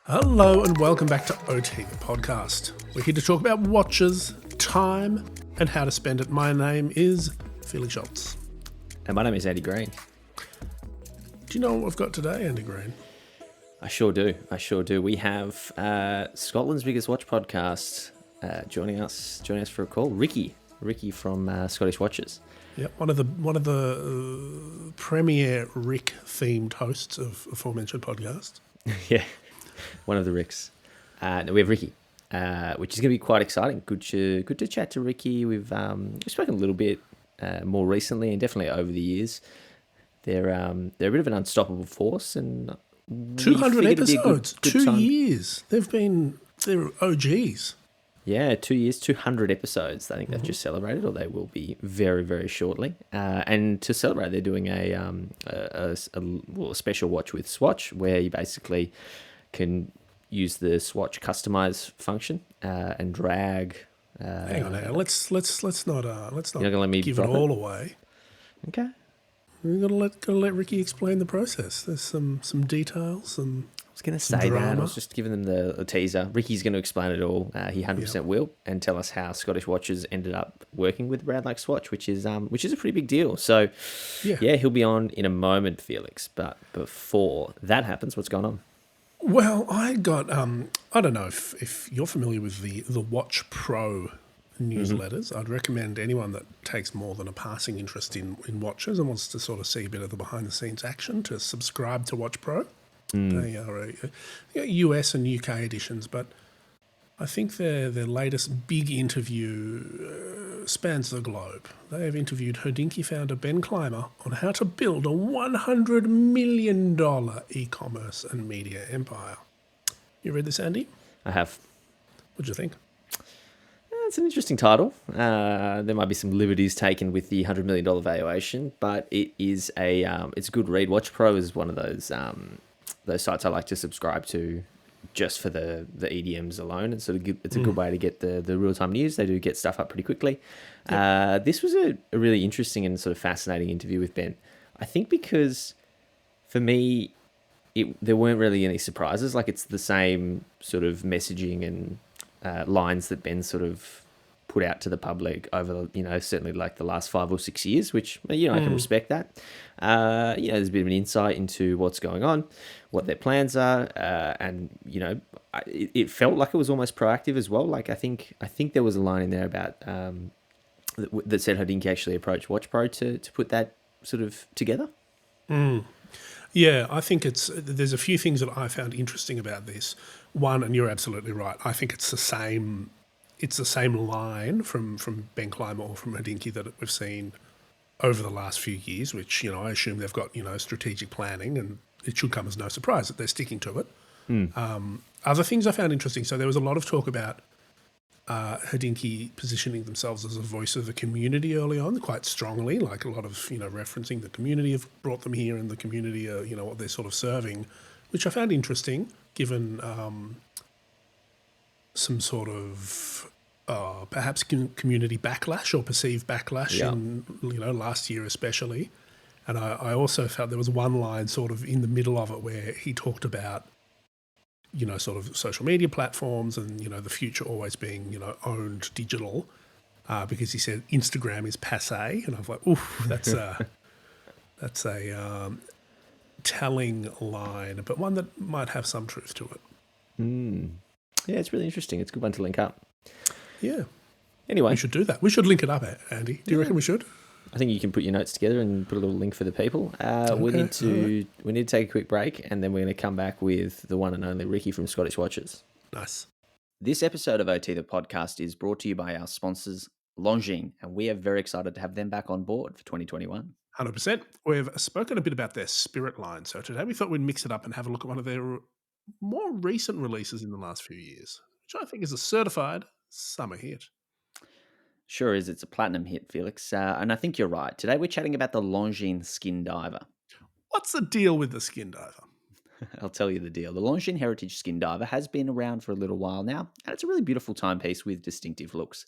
Hello and welcome back to OT, the podcast. We're here to talk about watches, time, and how to spend it. My name is Felix Schultz. And my name is Andy Green. Do you know what we've got today, Andy Green? I sure do. We have Scotland's biggest watch podcast joining us for a call. Rikki from Scottish Watches. Yeah, one of the premier Rick themed hosts of aforementioned podcast. Yeah, one of the Ricks. We have Rikki, which is going to be quite exciting. Good to chat to Rikki. We've spoken a little bit more recently, and definitely over the years. They're a bit of an unstoppable force, and 200 episodes, good 2 time. years. They're OGs. Yeah, 2 years, 200 episodes. I think they've just celebrated, or they will be very, very shortly. And to celebrate, they're doing a special watch with Swatch, where you basically can use the Swatch customize function and drag. Hang on now. Let's not You're gonna let me give it drop all it? away. Okay. We've got to let Rikki explain the process. There's some details and I was going to say that. I drama. was just giving them the teaser. Ricky's going to explain it all. He 100% will, and tell us how Scottish Watches ended up working with a brand like Swatch, which is a pretty big deal. So, yeah, he'll be on in a moment, Felix. But before that happens, what's going on? Well, I got I don't know if you're familiar with the Watch Pro newsletters. I'd recommend anyone that takes more than a passing interest in watches and wants to sort of see a bit of the behind the scenes action to subscribe to Watch Pro. They are US and UK editions, but I think their latest big interview spans the globe. They have interviewed Hodinkee founder Ben Clymer on how to build a $100 million e-commerce and media empire. You read this, Andy? I have. What do you think? It's an interesting title. There might be some liberties taken with the $100 million valuation, but it is it's a good read. Watch Pro is one of those sites I like to subscribe to just for the EDMs alone. It's a good way to get the real-time news. They do get stuff up pretty quickly. Yep. This was a really interesting and sort of fascinating interview with Ben. I think because for me, there weren't really any surprises. Like, it's the same sort of messaging and lines that Ben sort of put out to the public over, certainly like the last 5 or 6 years, which, I can respect that. There's a bit of an insight into what's going on, what their plans are, and, it felt like it was almost proactive as well. Like, I think there was a line in there about that said Hodinkee actually approached Watch Pro to put that sort of together. Yeah, I think there's a few things that I found interesting about this. One, and you're absolutely right, I think it's the same line from Ben Clymer or from Hodinkee that we've seen over the last few years, which, I assume they've got, strategic planning, and it should come as no surprise that they're sticking to it. Other things I found interesting, so there was a lot of talk about Hodinkee positioning themselves as a voice of the community early on, quite strongly, like a lot of, referencing the community have brought them here, and the community are, what they're sort of serving, which I found interesting, given some sort of perhaps community backlash or perceived backlash in, last year especially. And I also felt there was one line sort of in the middle of it where he talked about, sort of social media platforms and, the future always being, owned digital, because he said Instagram is passé. And I was like, oof, that's a telling line, but one that might have some truth to it. Yeah, it's really interesting. It's a good one to link up. Yeah. Anyway. We should do that. We should link it up, Andy. Do you reckon we should? I think you can put your notes together and put a little link for the people. We need to take a quick break, and then we're going to come back with the one and only Rikki from Scottish Watches. Nice. This episode of OT, the podcast, is brought to you by our sponsors, Longines, and we are very excited to have them back on board for 2021. 100%. We've spoken a bit about their Spirit line, so today we thought we'd mix it up and have a look at one of their more recent releases in the last few years, which I think is a certified summer hit. Sure is. It's a platinum hit, Felix. And I think you're right. Today we're chatting about the Longines Skin Diver. What's the deal with the Skin Diver? I'll tell you the deal. The Longines Heritage Skin Diver has been around for a little while now, and it's a really beautiful timepiece with distinctive looks.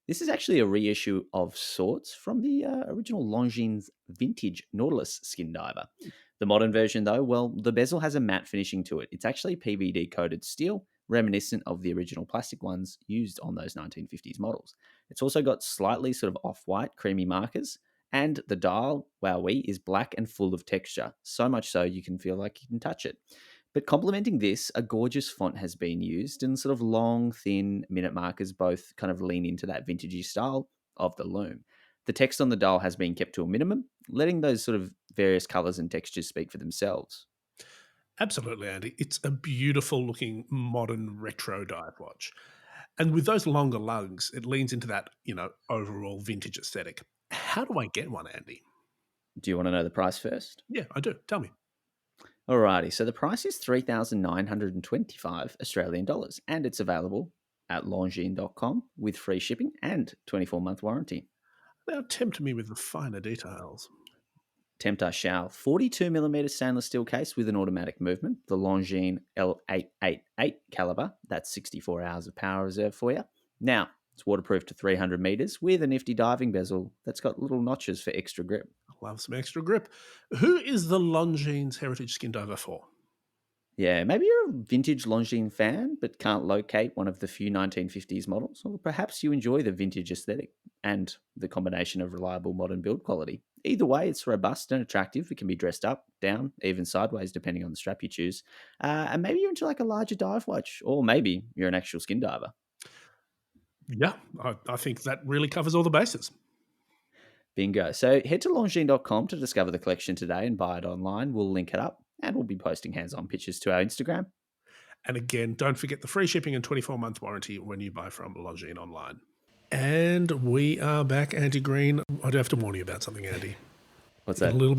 This is actually a reissue of sorts from the original Longines Vintage Nautilus Skin Diver. The modern version, though, well, the bezel has a matte finishing to it. It's actually PVD coated steel, reminiscent of the original plastic ones used on those 1950s models. It's also got slightly sort of off-white, creamy markers, and the dial, wowee, is black and full of texture, so much so you can feel like you can touch it. But complementing this, a gorgeous font has been used, and sort of long, thin minute markers both kind of lean into that vintagey style of the loom. The text on the dial has been kept to a minimum, letting those sort of various colours and textures speak for themselves. Absolutely, Andy. It's a beautiful looking modern retro dive watch. And with those longer lugs, it leans into that, overall vintage aesthetic. How do I get one, Andy? Do you want to know the price first? Yeah, I do. Tell me. Alrighty, so the price is 3,925 Australian dollars, and it's available at longines.com with free shipping and 24-month warranty. Now tempt me with the finer details. Tempt I shall. 42mm stainless steel case with an automatic movement, the Longines L888 caliber. That's 64 hours of power reserve for you. Now, it's waterproof to 300 meters with a nifty diving bezel that's got little notches for extra grip. Love some extra grip. Who is the Longines Heritage Skin Diver for? Yeah, maybe you're a vintage Longines fan but can't locate one of the few 1950s models, or perhaps you enjoy the vintage aesthetic and the combination of reliable modern build quality. Either way, it's robust and attractive. It can be dressed up, down, even sideways, depending on the strap you choose. And maybe you're into like a larger dive watch, or maybe you're an actual skin diver. Yeah, I think that really covers all the bases. Bingo. So head to longines.com to discover the collection today and buy it online. We'll link it up and we'll be posting hands-on pictures to our Instagram. And again, don't forget the free shipping and 24-month warranty when you buy from Longines online. And we are back, Andy Green. I do have to warn you about something, Andy. What's that? In a little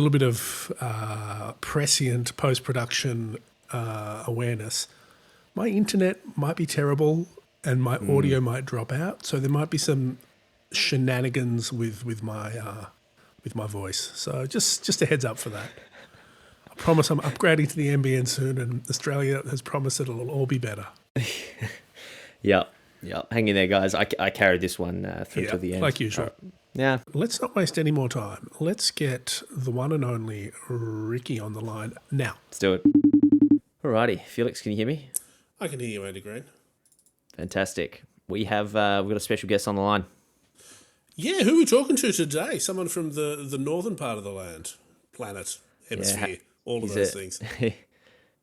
bit of prescient post-production awareness, my internet might be terrible and my audio might drop out. So there might be some shenanigans with my voice. So just a heads up for that. I promise I'm upgrading to the NBN soon, and Australia has promised it'll all be better. Yep. Hang in there, guys. I carried this one through to the end. Like usual. Yeah. Let's not waste any more time. Let's get the one and only Rikki on the line now. Let's do it. Alrighty. Felix, can you hear me? I can hear you, Andy Green. Fantastic. We've got a special guest on the line. Yeah, who are we talking to today? Someone from the northern part of the planet, hemisphere, all of those things.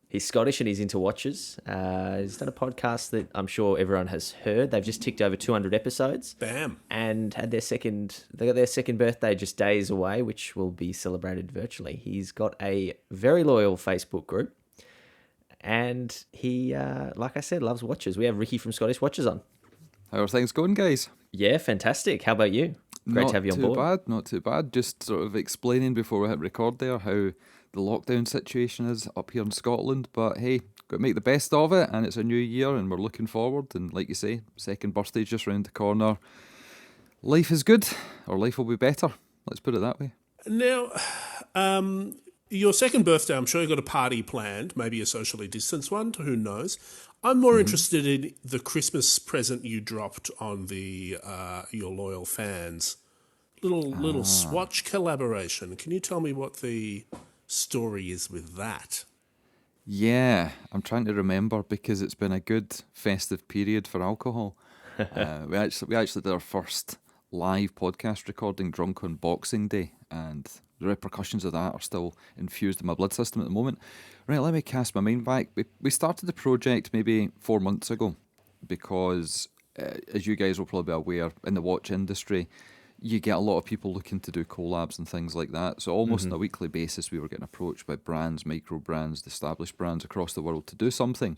He's Scottish and he's into watches. He's done a podcast that I'm sure everyone has heard. They've just ticked over 200 episodes. Bam. And they got their second birthday just days away, which will be celebrated virtually. He's got a very loyal Facebook group. And he, like I said, loves watches. We have Rikki from Scottish Watches on. How are things going, guys? Yeah, fantastic. How about you? Great to have you on board. Not too bad. Just sort of explaining before we hit record there how the lockdown situation is up here in Scotland. But hey, got to make the best of it, and it's a new year, and we're looking forward. And like you say, second birthday just round the corner. Life is good, or life will be better. Let's put it that way. Now, your second birthday, I'm sure you've got a party planned, maybe a socially distanced one, who knows. I'm more interested in the Christmas present you dropped on the your loyal fans. Little Swatch collaboration. Can you tell me what the story is with that? Yeah, I'm trying to remember because it's been a good festive period for alcohol. We actually did our first live podcast recording drunk on Boxing Day, and the repercussions of that are still infused in my blood system at the moment. Right, let me cast my mind back. We started the project maybe 4 months ago because, as you guys will probably be aware, in the watch industry, you get a lot of people looking to do collabs and things like that. So almost on a weekly basis, we were getting approached by brands, micro brands, established brands across the world to do something.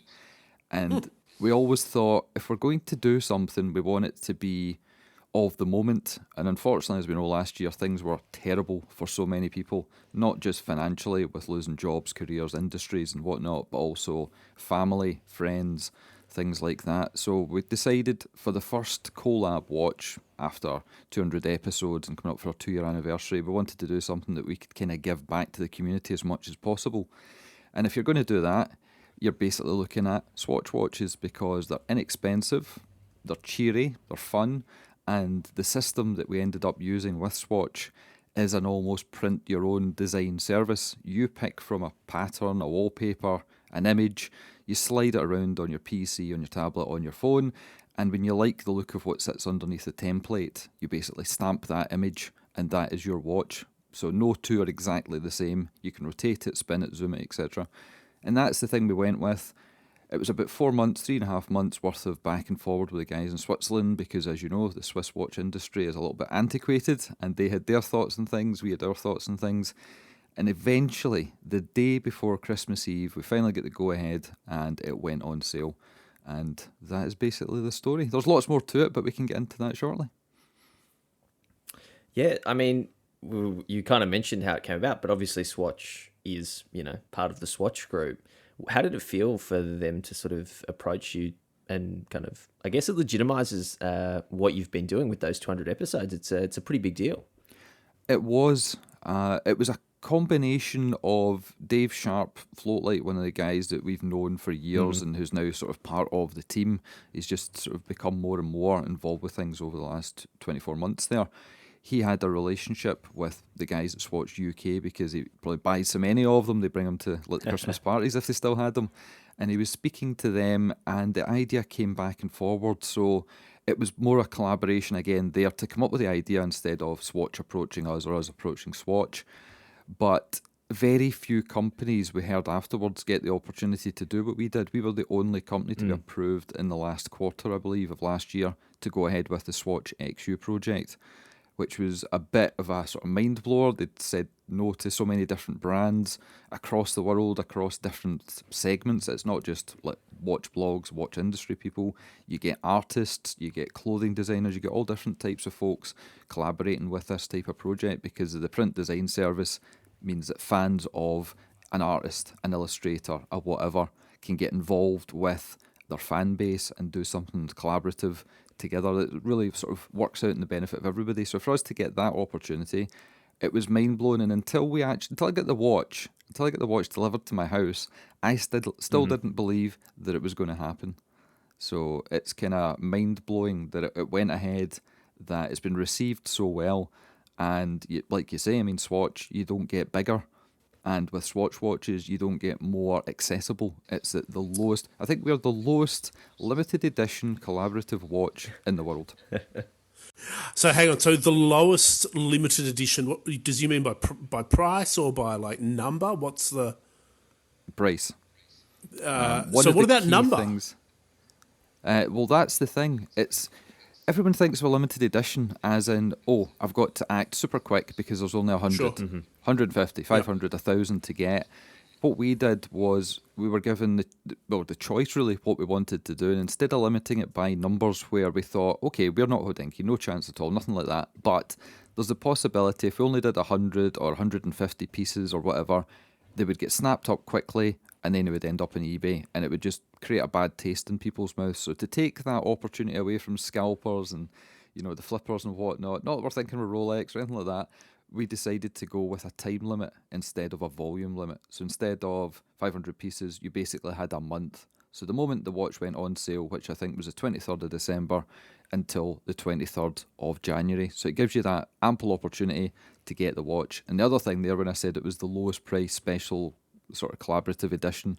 And we always thought, if we're going to do something, we want it to be of the moment. And unfortunately, as we know, last year things were terrible for so many people, not just financially with losing jobs, careers, industries and whatnot, but also family, friends, things like that. So we decided for the first collab watch after 200 episodes and coming up for our 2-year anniversary, we wanted to do something that we could kind of give back to the community as much as possible. And if you're going to do that, you're basically looking at Swatch watches because they're inexpensive, they're cheery, they're fun, and the system that we ended up using with Swatch is an almost print your own design service. You pick from a pattern, a wallpaper, an image, you slide it around on your PC, on your tablet, on your phone, and when you like the look of what sits underneath the template, you basically stamp that image, and that is your watch. So no two are exactly the same. You can rotate it, spin it, zoom it, etc. And that's the thing we went with. It was about 4 months, 3.5 months worth of back and forward with the guys in Switzerland because, as you know, the Swiss watch industry is a little bit antiquated and they had their thoughts on things, we had our thoughts on things. And eventually, the day before Christmas Eve, we finally get the go-ahead and it went on sale. And that is basically the story. There's lots more to it, but we can get into that shortly. Yeah, I mean, you kind of mentioned how it came about, but obviously Swatch is, part of the Swatch group. How did it feel for them to sort of approach you and kind of, I guess it legitimizes what you've been doing with those 200 episodes. It's a pretty big deal. It was a combination of Dave Sharp, Floatlight, one of the guys that we've known for years and who's now sort of part of the team. He's just sort of become more and more involved with things over the last 24 months there. He had a relationship with the guys at Swatch UK because he probably buys so many of them, they bring them to like Christmas parties if they still had them. And he was speaking to them and the idea came back and forward. So it was more a collaboration again there to come up with the idea instead of Swatch approaching us or us approaching Swatch. But very few companies we heard afterwards get the opportunity to do what we did. We were the only company to be approved in the last quarter, I believe, of last year to go ahead with the Swatch XU project, which was a bit of a sort of mind blower. They'd said no to so many different brands across the world, across different segments. It's not just like watch blogs, watch industry people. You get artists, you get clothing designers, you get all different types of folks collaborating with this type of project because the print design service means that fans of an artist, an illustrator, or whatever can get involved with their fan base and do something collaborative together that really sort of works out in the benefit of everybody. So for us to get that opportunity, it was mind blowing. And until I got the watch delivered to my house, I still didn't believe that it was going to happen. So it's kind of mind blowing that it went ahead, that it's been received so well. And like you say, I mean, Swatch, you don't get bigger. And with Swatch watches, you don't get more accessible. It's at the lowest. I think we're the lowest limited edition collaborative watch in the world. So hang on. So the lowest limited edition. What does you mean by price or by like number? What's the price? So what about number? Well, that's the thing. Everyone thinks of a limited edition as in, oh, I've got to act super quick because there's only 100, Sure. 150, 500, 1,000 to get. What we did was we were given the choice, really, what we wanted to do. And instead of limiting it by numbers where we thought, okay, we're not Hodinkee, no chance at all, nothing like that. But there's the possibility if we only did 100 or 150 pieces or whatever, they would get snapped up quickly and then it would end up on eBay and it would just create a bad taste in people's mouths. So to take that opportunity away from scalpers and, the flippers and whatnot, not that we're thinking of Rolex or anything like that, we decided to go with a time limit instead of a volume limit. So instead of 500 pieces, you basically had a month. So the moment the watch went on sale, which I think was the 23rd of December, until the 23rd of January. So it gives you that ample opportunity to get the watch. And the other thing there, when I said it was the lowest price special sort of collaborative edition,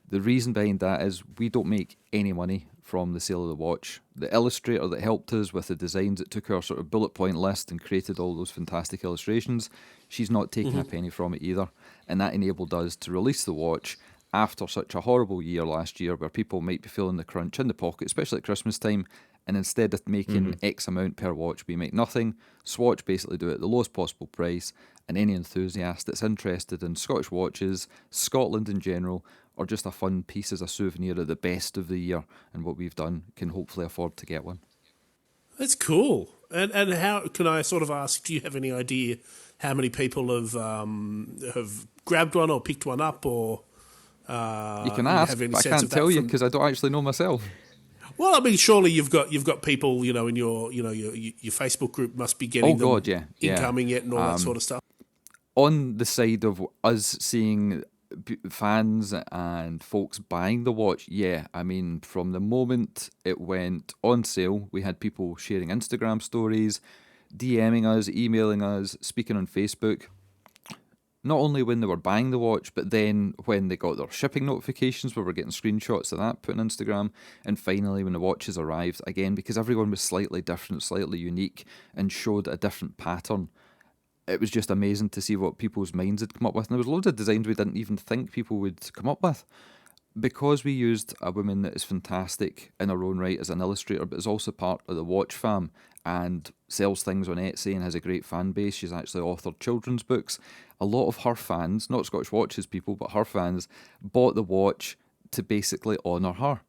the reason behind that is we don't make any money from the sale of the watch. The illustrator that helped us with the designs, that took our sort of bullet point list and created all those fantastic illustrations, she's not taking a penny from it either. And that enabled us to release the watch after such a horrible year last year where people might be feeling the crunch in the pocket, especially at Christmas time. And instead of making X amount per watch, we make nothing. Swatch basically do it at the lowest possible price, and any enthusiast that's interested in Scottish watches, Scotland in general, or just a fun piece as a souvenir of the best of the year and what we've done can hopefully afford to get one. That's cool. And how can I sort of ask? Do you have any idea how many people have grabbed one or picked one up, or you can ask, but I can't tell you because I don't actually know myself. Well, I mean, surely you've got people, in your Facebook group must be getting incoming yet and all that sort of stuff. On the side of us seeing fans and folks buying the watch, I mean, from the moment it went on sale, we had people sharing Instagram stories. DMing us, emailing us, speaking on Facebook. Not only when they were buying the watch, but then when they got their shipping notifications where we're getting screenshots of that put on Instagram. And finally, when the watches arrived, again, because everyone was slightly different, slightly unique, and showed a different pattern, it was just amazing to see what people's minds had come up with. And there was loads of designs we didn't even think people would come up with. Because we used a woman that is fantastic in her own right as an illustrator, but is also part of the watch fam and sells things on Etsy and has a great fan base. She's actually authored children's books. A lot of her fans, not Scottish Watches people, but her fans, bought the watch to basically honour her.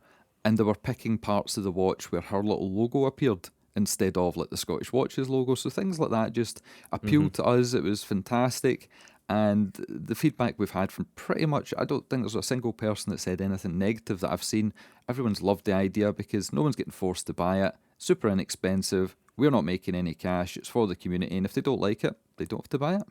And they were picking parts of the watch where her little logo appeared instead of like the Scottish Watches logo. So things like that just appealed to us. It was fantastic. And the feedback we've had from pretty much, I don't think there's a single person that said anything negative that I've seen. Everyone's loved the idea because no one's getting forced to buy it. Super inexpensive. We're not making any cash. It's for the community. And if they don't like it, they don't have to buy it.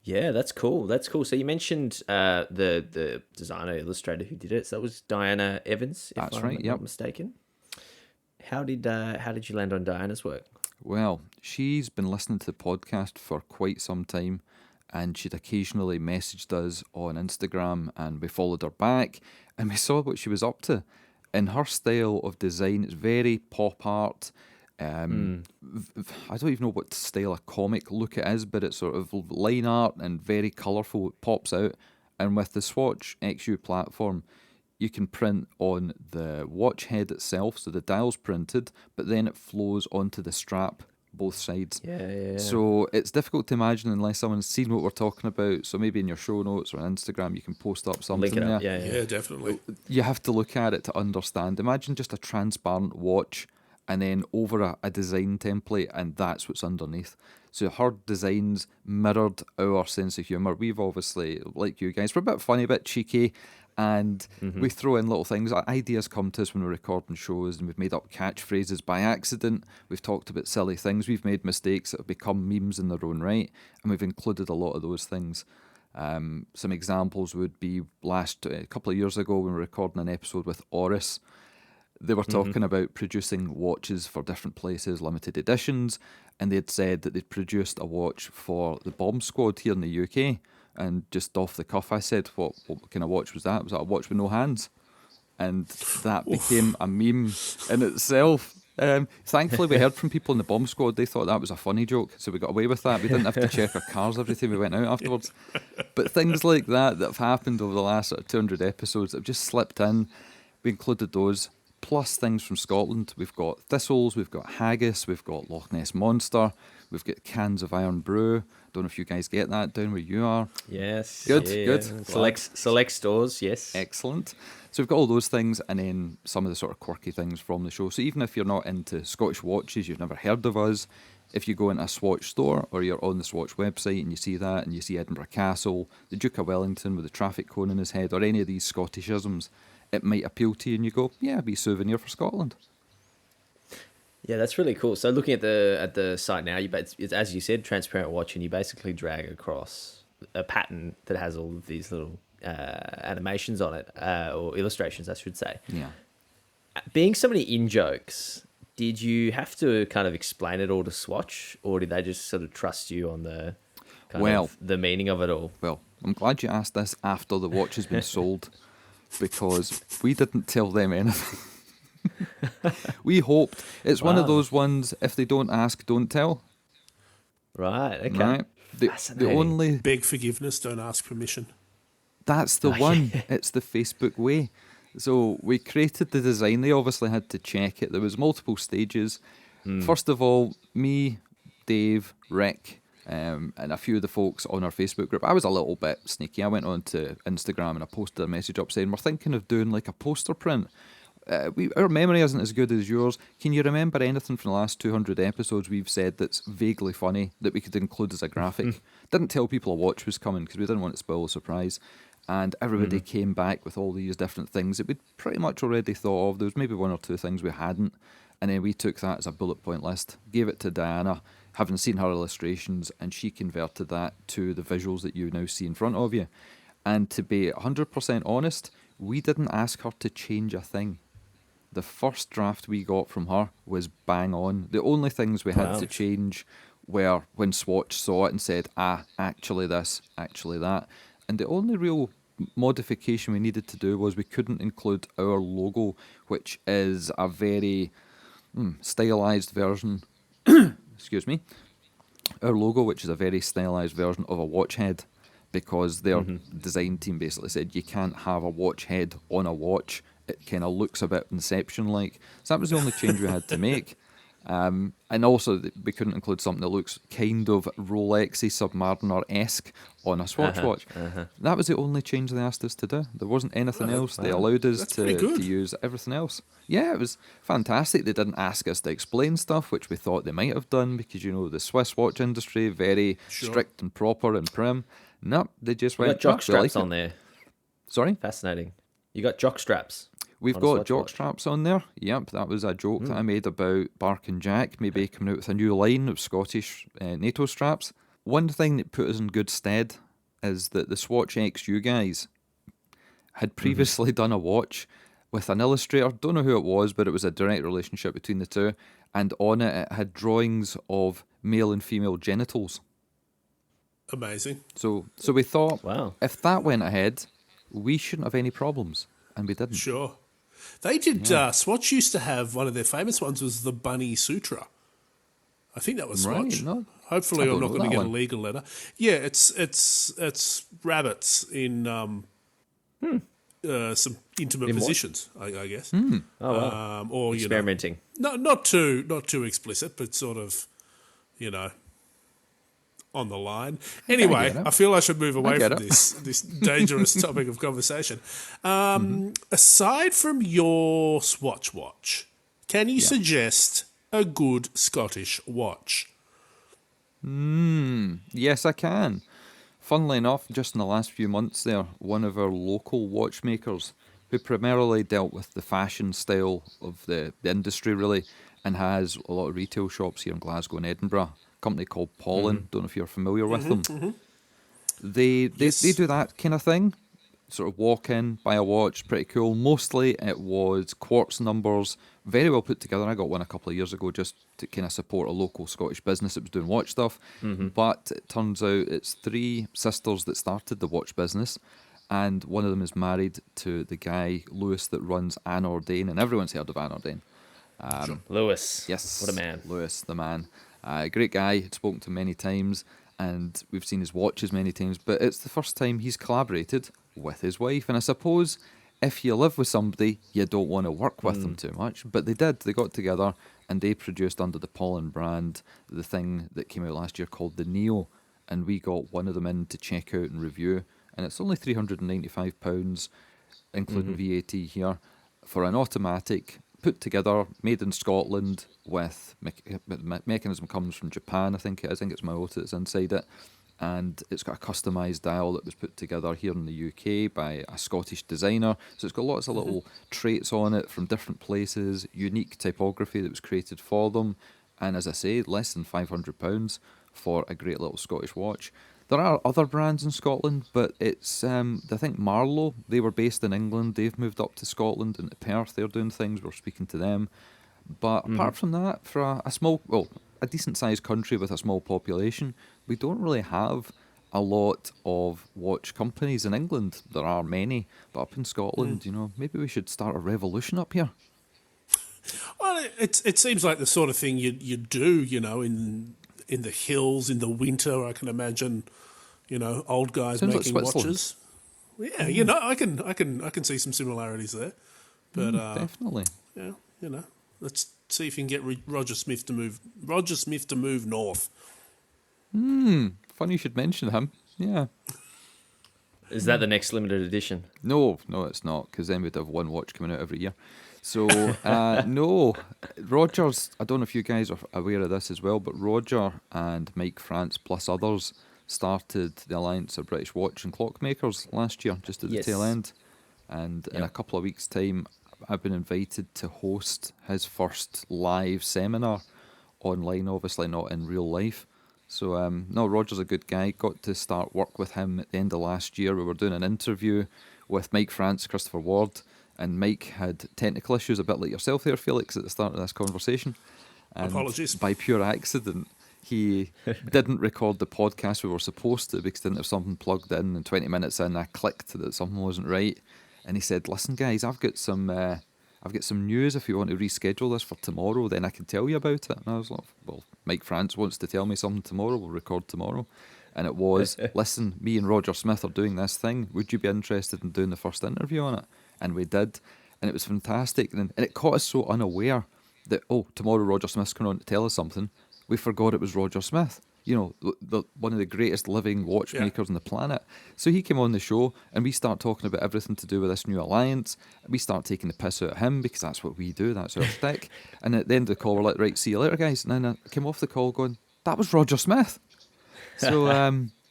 Yeah, that's cool. That's cool. So you mentioned the designer, illustrator who did it. So that was Diana Evans, if I'm not mistaken. How did you land on Diana's work? Well, she's been listening to the podcast for quite some time, and she'd occasionally messaged us on Instagram, and we followed her back, and we saw what she was up to. And her style of design is very pop art. I don't even know what style of comic look it is, but it's sort of line art and very colourful. It pops out. And with the Swatch XU platform, you can print on the watch head itself, so the dial's printed, but then it flows onto the strap, both sides. Yeah. So it's difficult to imagine unless someone's seen what we're talking about. So maybe in your show notes or on Instagram, you can post up something Link it up. there. Yeah, definitely. You have to look at it to understand. Imagine just a transparent watch and then over a design template, and that's what's underneath. So her designs mirrored our sense of humour. We've obviously, like you guys, we're a bit funny, a bit cheeky, and we throw in little things. Ideas come to us when we're recording shows, and we've made up catchphrases by accident. We've talked about silly things. We've made mistakes that have become memes in their own right, and we've included a lot of those things. Some examples would be a couple of years ago when we were recording an episode with Oris. They were talking about producing watches for different places, limited editions, and they'd said that they'd produced a watch for the bomb squad here in the UK. And just off the cuff, I said, what kind of watch was that? Was that a watch with no hands? And that became a meme in itself. Thankfully, we heard from people in the bomb squad. They thought that was a funny joke, so we got away with that. We didn't have to check our cars every time we went out afterwards. But things like that have happened over the last 200 episodes that have just slipped in. We included those. Plus things from Scotland. We've got thistles, we've got haggis, we've got Loch Ness Monster, we've got cans of Iron Brew. Don't know if you guys get that down where you are. Yes. Good. Select stores, yes. Excellent. So we've got all those things, and then some of the sort of quirky things from the show. So even if you're not into Scottish watches, you've never heard of us, if you go into a Swatch store or you're on the Swatch website and you see that and you see Edinburgh Castle, the Duke of Wellington with the traffic cone in his head, or any of these Scottishisms, it might appeal to you and you go, yeah, be a souvenir for Scotland. Yeah, that's really cool. So looking at the site now, it's as you said, transparent watch, and you basically drag across a pattern that has all of these little animations on it, or illustrations, I should say. Yeah. Being so many in-jokes, did you have to kind of explain it all to Swatch, or did they just sort of trust you on the the meaning of it all? Well, I'm glad you asked this after the watch has been sold, because we didn't tell them anything. We hoped. It's one of those ones, if they don't ask, don't tell. Right, okay. Right? The only... Beg forgiveness, don't ask permission. That's the one. It's the Facebook way. So we created the design. They obviously had to check it. There was multiple stages. First of all, me, Dave, Rick, and a few of the folks on our Facebook group. I was a little bit sneaky. I went on to Instagram and I posted a message up saying, we're thinking of doing like a poster print. Our memory isn't as good as yours. Can you remember anything from the last 200 episodes we've said that's vaguely funny that we could include as a graphic? Didn't tell people a watch was coming because we didn't want to spoil the surprise. And everybody came back with all these different things that we'd pretty much already thought of. There was maybe one or two things we hadn't. And then we took that as a bullet point list, gave it to Diana, having seen her illustrations, and she converted that to the visuals that you now see in front of you. And to be 100% honest, we didn't ask her to change a thing. The first draft we got from her was bang on. The only things we had Wow. to change were when Swatch saw it and said, actually this, actually that. And the only real modification we needed to do was we couldn't include our logo, which is a very stylized version. Excuse me. Our logo, which is a very stylized version of a watch head, because their design team basically said you can't have a watch head on a watch. It kind of looks a bit Inception-like. So that was the only change we had to make. And also, we couldn't include something that looks kind of Rolexy Submariner-esque on a Swatch watch. That was the only change they asked us to do. There wasn't anything else. They allowed us to use everything else. Yeah, it was fantastic. They didn't ask us to explain stuff, which we thought they might have done, because, you know, the Swiss watch industry, very strict and proper and prim. No, they just You went, got jock "Oh, we like straps it." on there. Sorry? Fascinating. You got jock straps. We've on a got Swatch jock watch. straps on there. Yep, that was a joke that I made about Bark and Jack maybe coming out with a new line of Scottish NATO straps. One thing that put us in good stead is that the Swatch XU guys had previously done a watch with an illustrator. Don't know who it was, but it was a direct relationship between the two. And on it had drawings of male and female genitals. Amazing. So we thought, Wow. if that went ahead, we shouldn't have any problems. And we didn't. Sure. They did. Swatch used to have one of their famous ones was the Bunny Sutra. I think that was Right, Swatch. no, Hopefully, I I'm don't not know going to that get a one. legal letter. Yeah, it's rabbits in some intimate In what? positions, I guess. Oh, wow. Or Experimenting. not too explicit, but sort of, on the line. Anyway, get it. I feel I should move away get from it. this dangerous topic of conversation. Aside from your Swatch watch, can you suggest a good Scottish watch? Yes, I can. Funnily enough, just in the last few months there, one of our local watchmakers, who primarily dealt with the fashion style of the industry, really, and has a lot of retail shops here in Glasgow and Edinburgh, a company called Pollen, don't know if you're familiar with them. They do that kind of thing. Sort of walk in, buy a watch, pretty cool. Mostly it was quartz numbers, very well put together. I got one a couple of years ago just to kind of support a local Scottish business that was doing watch stuff. But it turns out it's 3 sisters that started the watch business, and one of them is married to the guy, Lewis, that runs Anordain, and everyone's heard of Anordain. Lewis. Yes. What a man. Lewis, the man. Great guy, had spoken to him many times, and we've seen his watches many times, but it's the first time he's collaborated with his wife. And I suppose if you live with somebody, you don't want to work with them too much. But they did. They got together and they produced under the Pollen brand the thing that came out last year called the Neo. And we got one of them in to check out and review. And it's only £395, including VAT here, for an automatic, put together, made in Scotland, with mechanism comes from Japan, I think it is. I think it's Maota that's inside it. And it's got a customised dial that was put together here in the UK by a Scottish designer. So it's got lots of little traits on it from different places, unique typography that was created for them. And as I say, less than £500 for a great little Scottish watch. There are other brands in Scotland, but it's, I think Marlowe, they were based in England. They've moved up to Scotland and to Perth. They're doing things. We're speaking to them. But apart from that, for a decent-sized country with a small population, we don't really have a lot of watch companies in England. There are many, but up in Scotland, maybe we should start a revolution up here. Well, it seems like the sort of thing you do, in the hills in the winter. I can imagine, old guys Sounds like making Switzerland. watches. Yeah, I can see some similarities there. But Definitely. yeah, let's see if you can get Roger Smith to move north. Funny you should mention him. Yeah. Is that the next limited edition? No, it's not, because then we'd have one watch coming out every year. So, no, Roger's, I don't know if you guys are aware of this as well, but Roger and Mike France, plus others, started the Alliance of British Watch and Clockmakers last year, just at the tail end. And in a couple of weeks' time, I've been invited to host his first live seminar online, obviously not in real life. So, no, Roger's a good guy. Got to start work with him at the end of last year. We were doing an interview with Mike France, Christopher Ward, and Mike had technical issues, a bit like yourself there, Felix, at the start of this conversation. And Apologies. by pure accident, he didn't record the podcast we were supposed to because he didn't have something plugged in, and 20 minutes in I clicked that something wasn't right. And he said, listen guys, I've got some news. If you want to reschedule this for tomorrow, then I can tell you about it. And I was like, well, Mike France wants to tell me something tomorrow, we'll record tomorrow. And it was, listen, me and Roger Smith are doing this thing. Would you be interested in doing the first interview on it? And we did. And it was fantastic. And it caught us so unaware that, tomorrow Roger Smith's coming on to tell us something. We forgot it was Roger Smith. You know, the one of the greatest living watchmakers on the planet. So he came on the show and we start talking about everything to do with this new alliance. We start taking the piss out of him because that's what we do. That's our shtick. And at the end of the call, we're like, right, see you later, guys. And then I came off the call going, that was Roger Smith. So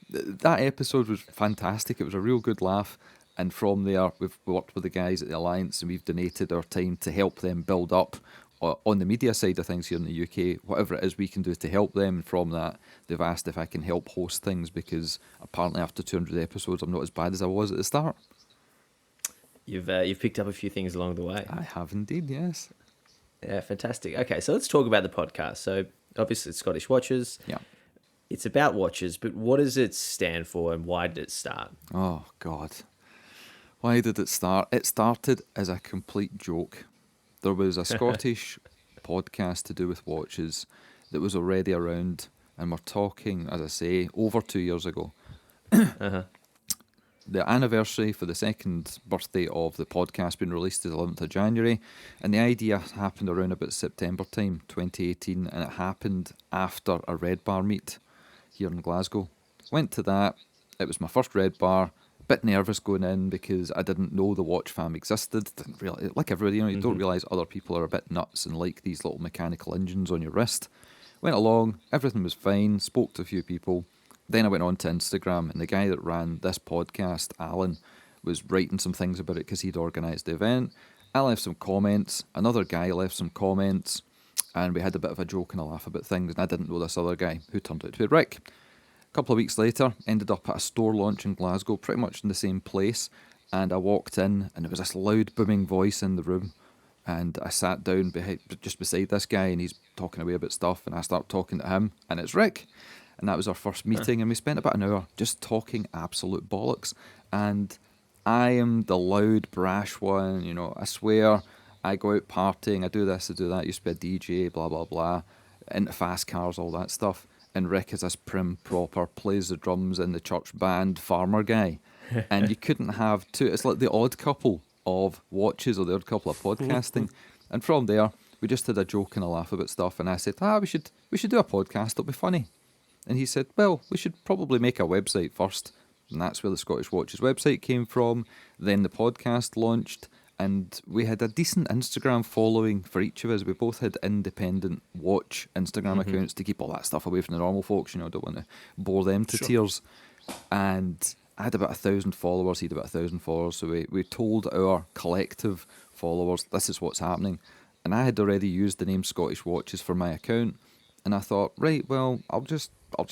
that episode was fantastic. It was a real good laugh. And from there, we've worked with the guys at the Alliance and we've donated our time to help them build up on the media side of things here in the UK, whatever it is we can do to help them. And from that, they've asked if I can help host things because apparently after 200 episodes, I'm not as bad as I was at the start. You've picked up a few things along the way. I have indeed, yes. Yeah, fantastic. Okay, so let's talk about the podcast. So obviously it's Scottish Watches. Yeah. It's about watches, but what does it stand for and why did it start? Oh, God. Why did it start? It started as a complete joke. There was a Scottish podcast to do with watches that was already around, and we're talking, as I say, over 2 years ago. The anniversary for the second birthday of the podcast being released is 11th of January, and the idea happened around about September time, 2018, and it happened after a Red Bar meet here in Glasgow. Went to that. It was my first Red Bar. Bit nervous going in because I didn't know the watch fam existed. Didn't really, like everybody, you don't realise other people are a bit nuts and like these little mechanical engines on your wrist. Went along, everything was fine, spoke to a few people. Then I went on to Instagram, and the guy that ran this podcast, Alan, was writing some things about it because he'd organised the event. I left some comments, another guy left some comments, and we had a bit of a joke and a laugh about things, and I didn't know this other guy, who turned out to be Rick. A couple of weeks later, ended up at a store launch in Glasgow, pretty much in the same place, and I walked in, and there was this loud booming voice in the room, and I sat down just beside this guy, and he's talking away about stuff, and I start talking to him, and it's Rick. And that was our first meeting, and we spent about an hour just talking absolute bollocks. And I am the loud, brash one, you know, I swear, I go out partying, I do this, I do that, used to be a DJ, blah, blah, blah, into fast cars, all that stuff. And Rick is this prim, proper, plays the drums in the church band, farmer guy. And you couldn't have two, it's like the odd couple of watches or the odd couple of podcasting. And from there, we just had a joke and a laugh about stuff, and I said, we should do a podcast, it'll be funny. And he said, well, we should probably make a website first. And that's where the Scottish Watches website came from. Then the podcast launched, and we had a decent Instagram following for each of us. We both had independent watch Instagram accounts to keep all that stuff away from the normal folks. You know, I don't want to bore them to tears. And I had about 1,000 followers. He had about 1,000 followers. So we told our collective followers, this is what's happening. And I had already used the name Scottish Watches for my account. And I thought, right, well, I'll just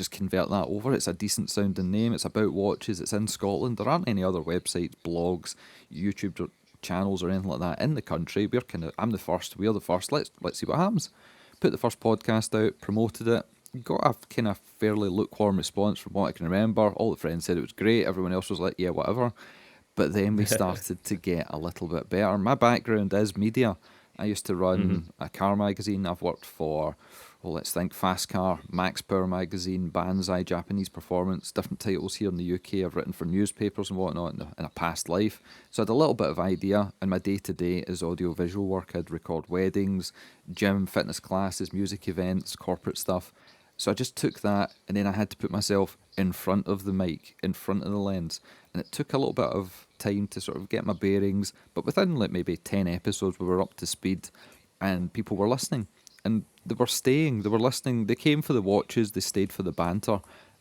convert that over. It's a decent sounding name. It's about watches. It's in Scotland. There aren't any other websites, blogs, YouTube channels or anything like that in the country. I'm the first. We're the first. Let's see what happens. Put the first podcast out, promoted it. Got a kind of fairly lukewarm response from what I can remember. All the friends said it was great. Everyone else was like, yeah, whatever. But then we started to get a little bit better. My background is media. I used to run a car magazine. I've worked for, let's think, Fast Car, Max Power Magazine, Banzai, Japanese Performance, different titles here in the UK. I've written for newspapers and whatnot in a past life. So I had a little bit of idea, and my day-to-day is audio-visual work. I'd record weddings, gym, fitness classes, music events, corporate stuff. So I just took that, and then I had to put myself in front of the mic, in front of the lens. And it took a little bit of time to sort of get my bearings, but within like maybe 10 episodes we were up to speed, and people were listening. And they were staying, they were listening, they came for the watches, they stayed for the banter,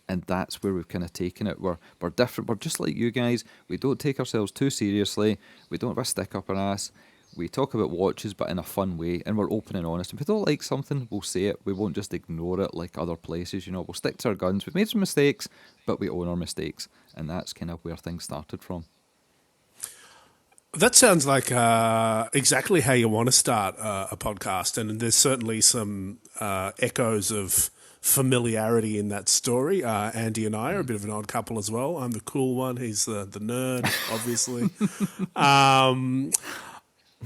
and that's where we've kind of taken it. We're different, we're just like you guys. We don't take ourselves too seriously, we don't have a stick up our ass. We talk about watches, but in a fun way, and we're open and honest. If we don't like something, we'll say it. We won't just ignore it like other places, you know. We'll stick to our guns. We've made some mistakes, but we own our mistakes, and that's kind of where things started from. That sounds like exactly how you want to start a podcast, and there's certainly some echoes of familiarity in that story. Andy and I are a bit of an odd couple as well. I'm the cool one; he's the nerd, obviously. I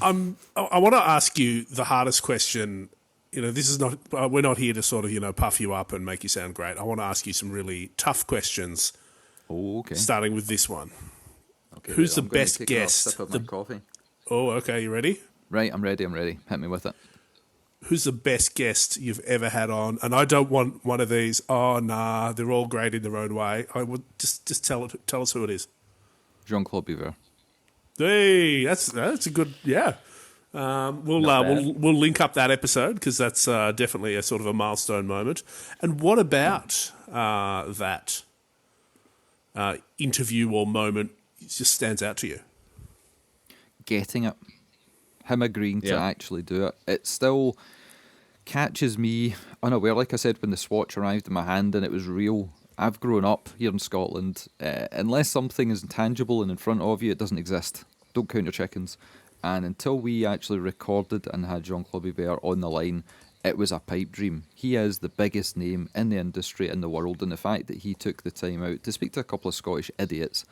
want to ask you the hardest question. You know, this is not. We're not here to sort of puff you up and make you sound great. I want to ask you some really tough questions. Oh, okay. Starting with this one. Okay, Who's the I'm gonna best take another guest? sip of my coffee. Oh, okay. You ready? Right, I'm ready. Hit me with it. Who's the best guest you've ever had on? And I don't want one of these. Oh, nah, they're all great in their own way. I would just tell us who it is. Jean-Claude Biver. Hey, that's a good We'll link up that episode because that's definitely a sort of a milestone moment. And what about that interview or moment just stands out to you? Getting it. Him agreeing to actually do it. It still catches me unaware. Like I said, when the Swatch arrived in my hand and it was real, I've grown up here in Scotland. Unless something is tangible and in front of you, it doesn't exist. Don't count your chickens. And until we actually recorded and had Jean-Claude Biver on the line, it was a pipe dream. He is the biggest name in the industry in the world, and the fact that he took the time out to speak to a couple of Scottish idiots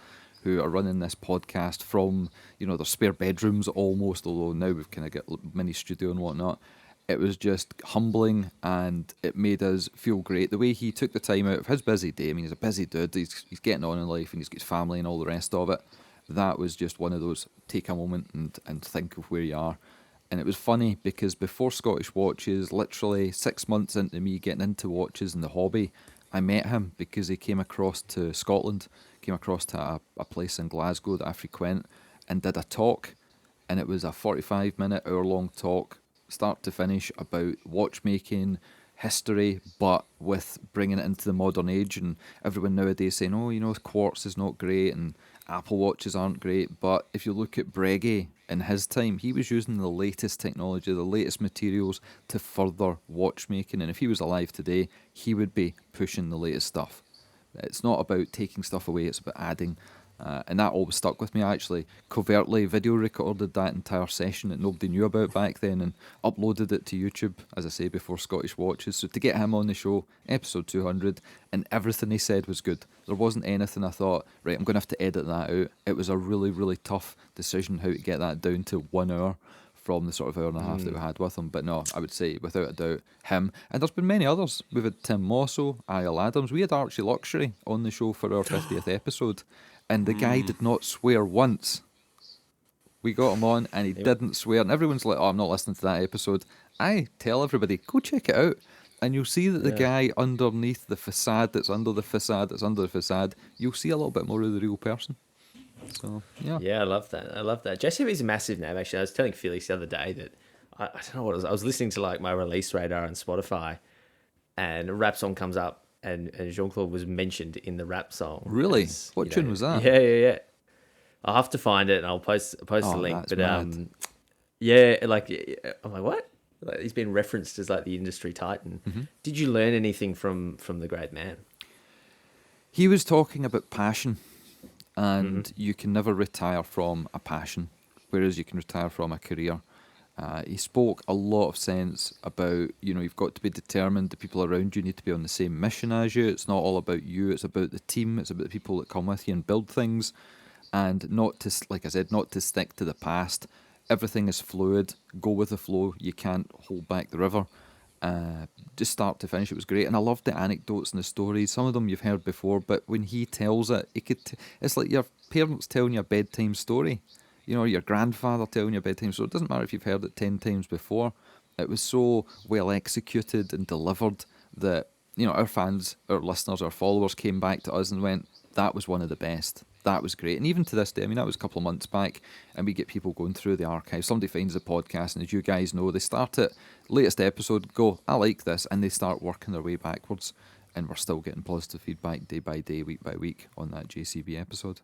who are running this podcast from, their spare bedrooms almost, although now we've kind of got mini studio and whatnot. It was just humbling, and it made us feel great. The way he took the time out of his busy day, I mean, he's a busy dude, he's getting on in life, and he's got his family and all the rest of it. That was just one of those, take a moment and think of where you are. And it was funny because before Scottish Watches, literally 6 months into me getting into watches and the hobby, I met him because he came across to Scotland, came across to a place in Glasgow that I frequent, and did a talk. And it was a 45-minute, hour-long talk, start to finish, about watchmaking, history, but with bringing it into the modern age. And everyone nowadays saying, quartz is not great and Apple Watches aren't great. But if you look at Breguet in his time, he was using the latest technology, the latest materials to further watchmaking. And if he was alive today, he would be pushing the latest stuff. It's not about taking stuff away, it's about adding. And that always stuck with me. I actually covertly video recorded that entire session that nobody knew about back then and uploaded it to YouTube, as I say, before Scottish Watches. So to get him on the show, episode 200, and everything he said was good. There wasn't anything I thought, right, I'm going to have to edit that out. It was a really, really tough decision how to get that down to 1 hour from the sort of hour and a half that we had with him. But no, I would say, without a doubt, him. And there's been many others. We've had Tim Mosso, Isle Adams. We had Archie Luxury on the show for our 50th episode. And the guy did not swear once. We got him on and he didn't swear. And everyone's like, oh, I'm not listening to that episode. I tell everybody, go check it out. And you'll see that the guy underneath the facade that's under the facade that's under the facade, you'll see a little bit more of the real person. So, yeah. Yeah, I love that. JCB is a massive name, actually. I was telling Felix the other day that, I don't know what it was. I was listening to like my release radar on Spotify and a rap song comes up. And Jean-Claude was mentioned in the rap song. Really? What tune was that? Yeah. I'll have to find it and I'll post the link. But mad. I'm like, what? Like, he's been referenced as like the industry titan. Mm-hmm. Did you learn anything from the great man? He was talking about passion, and you can never retire from a passion, whereas you can retire from a career. He spoke a lot of sense about, you've got to be determined. The people around you need to be on the same mission as you. It's not all about you. It's about the team. It's about the people that come with you and build things. And not to, like I said, not to stick to the past. Everything is fluid. Go with the flow. You can't hold back the river. Just start to finish, it was great. And I loved the anecdotes and the stories. Some of them you've heard before, but when he tells it, it's like your parents telling you a bedtime story. Your grandfather telling you a bedtime story. It doesn't matter if you've heard it 10 times before. It was so well executed and delivered that, our fans, our listeners, our followers came back to us and went, that was one of the best. That was great. And even to this day, I mean, that was a couple of months back, and we get people going through the archive. Somebody finds the podcast, and as you guys know, they start at latest episode, go, I like this, and they start working their way backwards. And we're still getting positive feedback day by day, week by week on that JCB episode.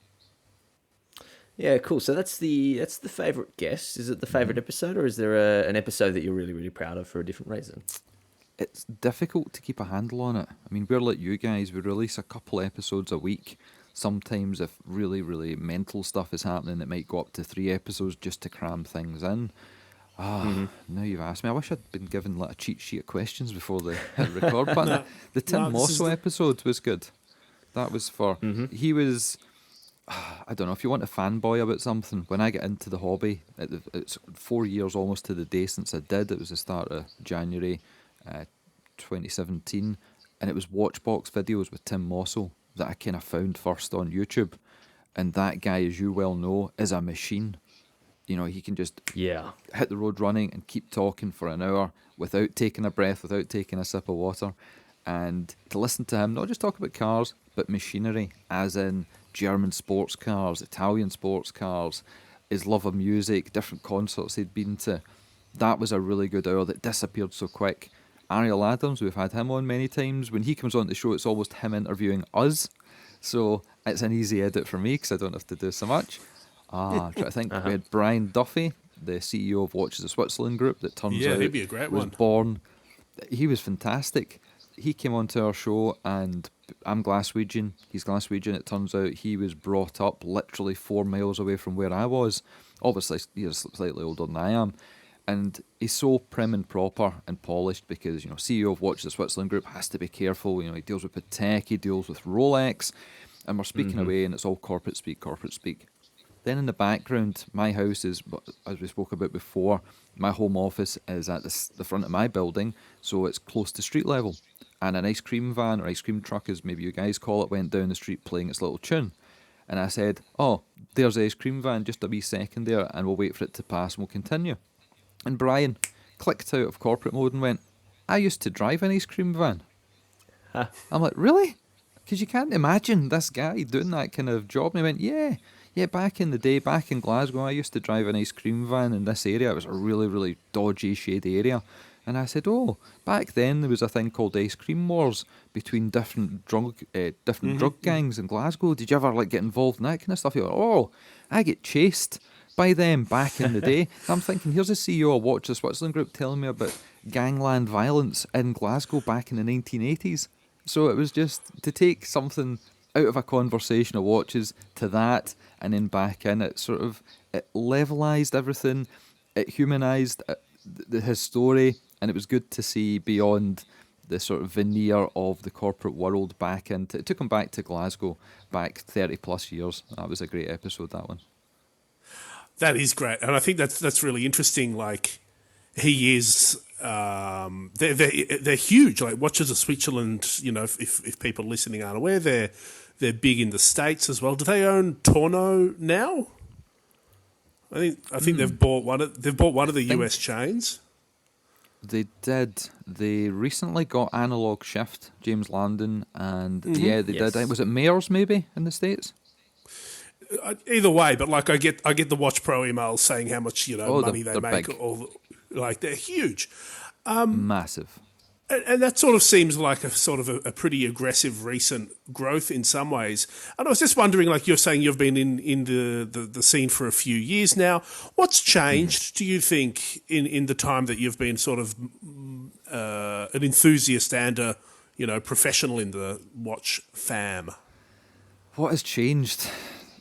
Yeah, cool. So that's the favourite guest. Is it the favourite episode, or is there an episode that you're really, really proud of for a different reason? It's difficult to keep a handle on it. I mean, we're like you guys. We release a couple episodes a week. Sometimes if really, really mental stuff is happening, it might go up to 3 episodes just to cram things in. Now you've asked me. I wish I'd been given like a cheat sheet of questions before the hit record button. The Tim Mosso episode was good. That was for... He was... I don't know, if you want a fanboy about something, when I get into the hobby, it's 4 years almost to the day since I did. It was the start of January 2017, and it was Watchbox videos with Tim Mosso that I kind of found first on YouTube. And that guy, as you well know, is a machine. You know, he can just hit the road running and keep talking for an hour without taking a breath, without taking a sip of water. And to listen to him, not just talk about cars, but machinery, as in German sports cars, Italian sports cars, his love of music, different concerts he'd been to. That was a really good hour that disappeared so quick. Ariel Adams, we've had him on many times. When he comes on the show, it's almost him interviewing us. So it's an easy edit for me because I don't have to do so much. I'm trying to think. We had Brian Duffy, the CEO of Watches of Switzerland Group, that turns out he'd be a great was one. born. He was fantastic. He came onto our show, and I'm Glaswegian. He's Glaswegian. It turns out he was brought up literally 4 miles away from where I was. Obviously, he's slightly older than I am. And he's so prim and proper and polished because, you know, CEO of Watches of Switzerland Group has to be careful. You know, he deals with Patek, he deals with Rolex, and we're speaking away, and it's all corporate speak. Then in the background, my house is, as we spoke about before, my home office is at the front of my building, so it's close to street level. And an ice cream van, or ice cream truck as maybe you guys call it, went down the street playing its little tune. And I said, oh, there's the ice cream van, just a wee second there, and we'll wait for it to pass and we'll continue. And Brian clicked out of corporate mode and went, I used to drive an ice cream van. I'm like, really? Because you can't imagine this guy doing that kind of job. And he went, yeah, back in the day, back in Glasgow, I used to drive an ice cream van in this area. It was a really, really dodgy, shady area. And I said, oh, back then there was a thing called ice cream wars between different drug gangs in Glasgow. Did you ever like get involved in that kind of stuff? You're like, oh, I get chased by them back in the day. And I'm thinking, here's the CEO of Watch the Switzerland Group telling me about gangland violence in Glasgow back in the 1980s. So it was just to take something out of a conversation of watches to that and then back in. It levelised everything. It humanised his story, and it was good to see beyond the sort of veneer of the corporate world back into. It took him back to Glasgow, back 30 plus years. That was a great episode, that one. That is great, and I think that's really interesting. Like, he is, they're huge. Like, Watches of Switzerland, you know, if people listening aren't aware, they're big in the States as well. Do they own Torno now? I think they've bought one of the US chains. They did. They recently got Analog Shift, James Landon, and they did. Was it Mayors maybe in the States? Either way, but like I get the Watch Pro emails saying how much money they make. Big. Like, they're huge, Massive. and that sort of seems like a pretty aggressive recent growth in some ways. And I was just wondering, like you're saying, you've been in the scene for a few years now. What's changed, do you think, in the time that you've been sort of an enthusiast and a professional in the watch fam? What has changed?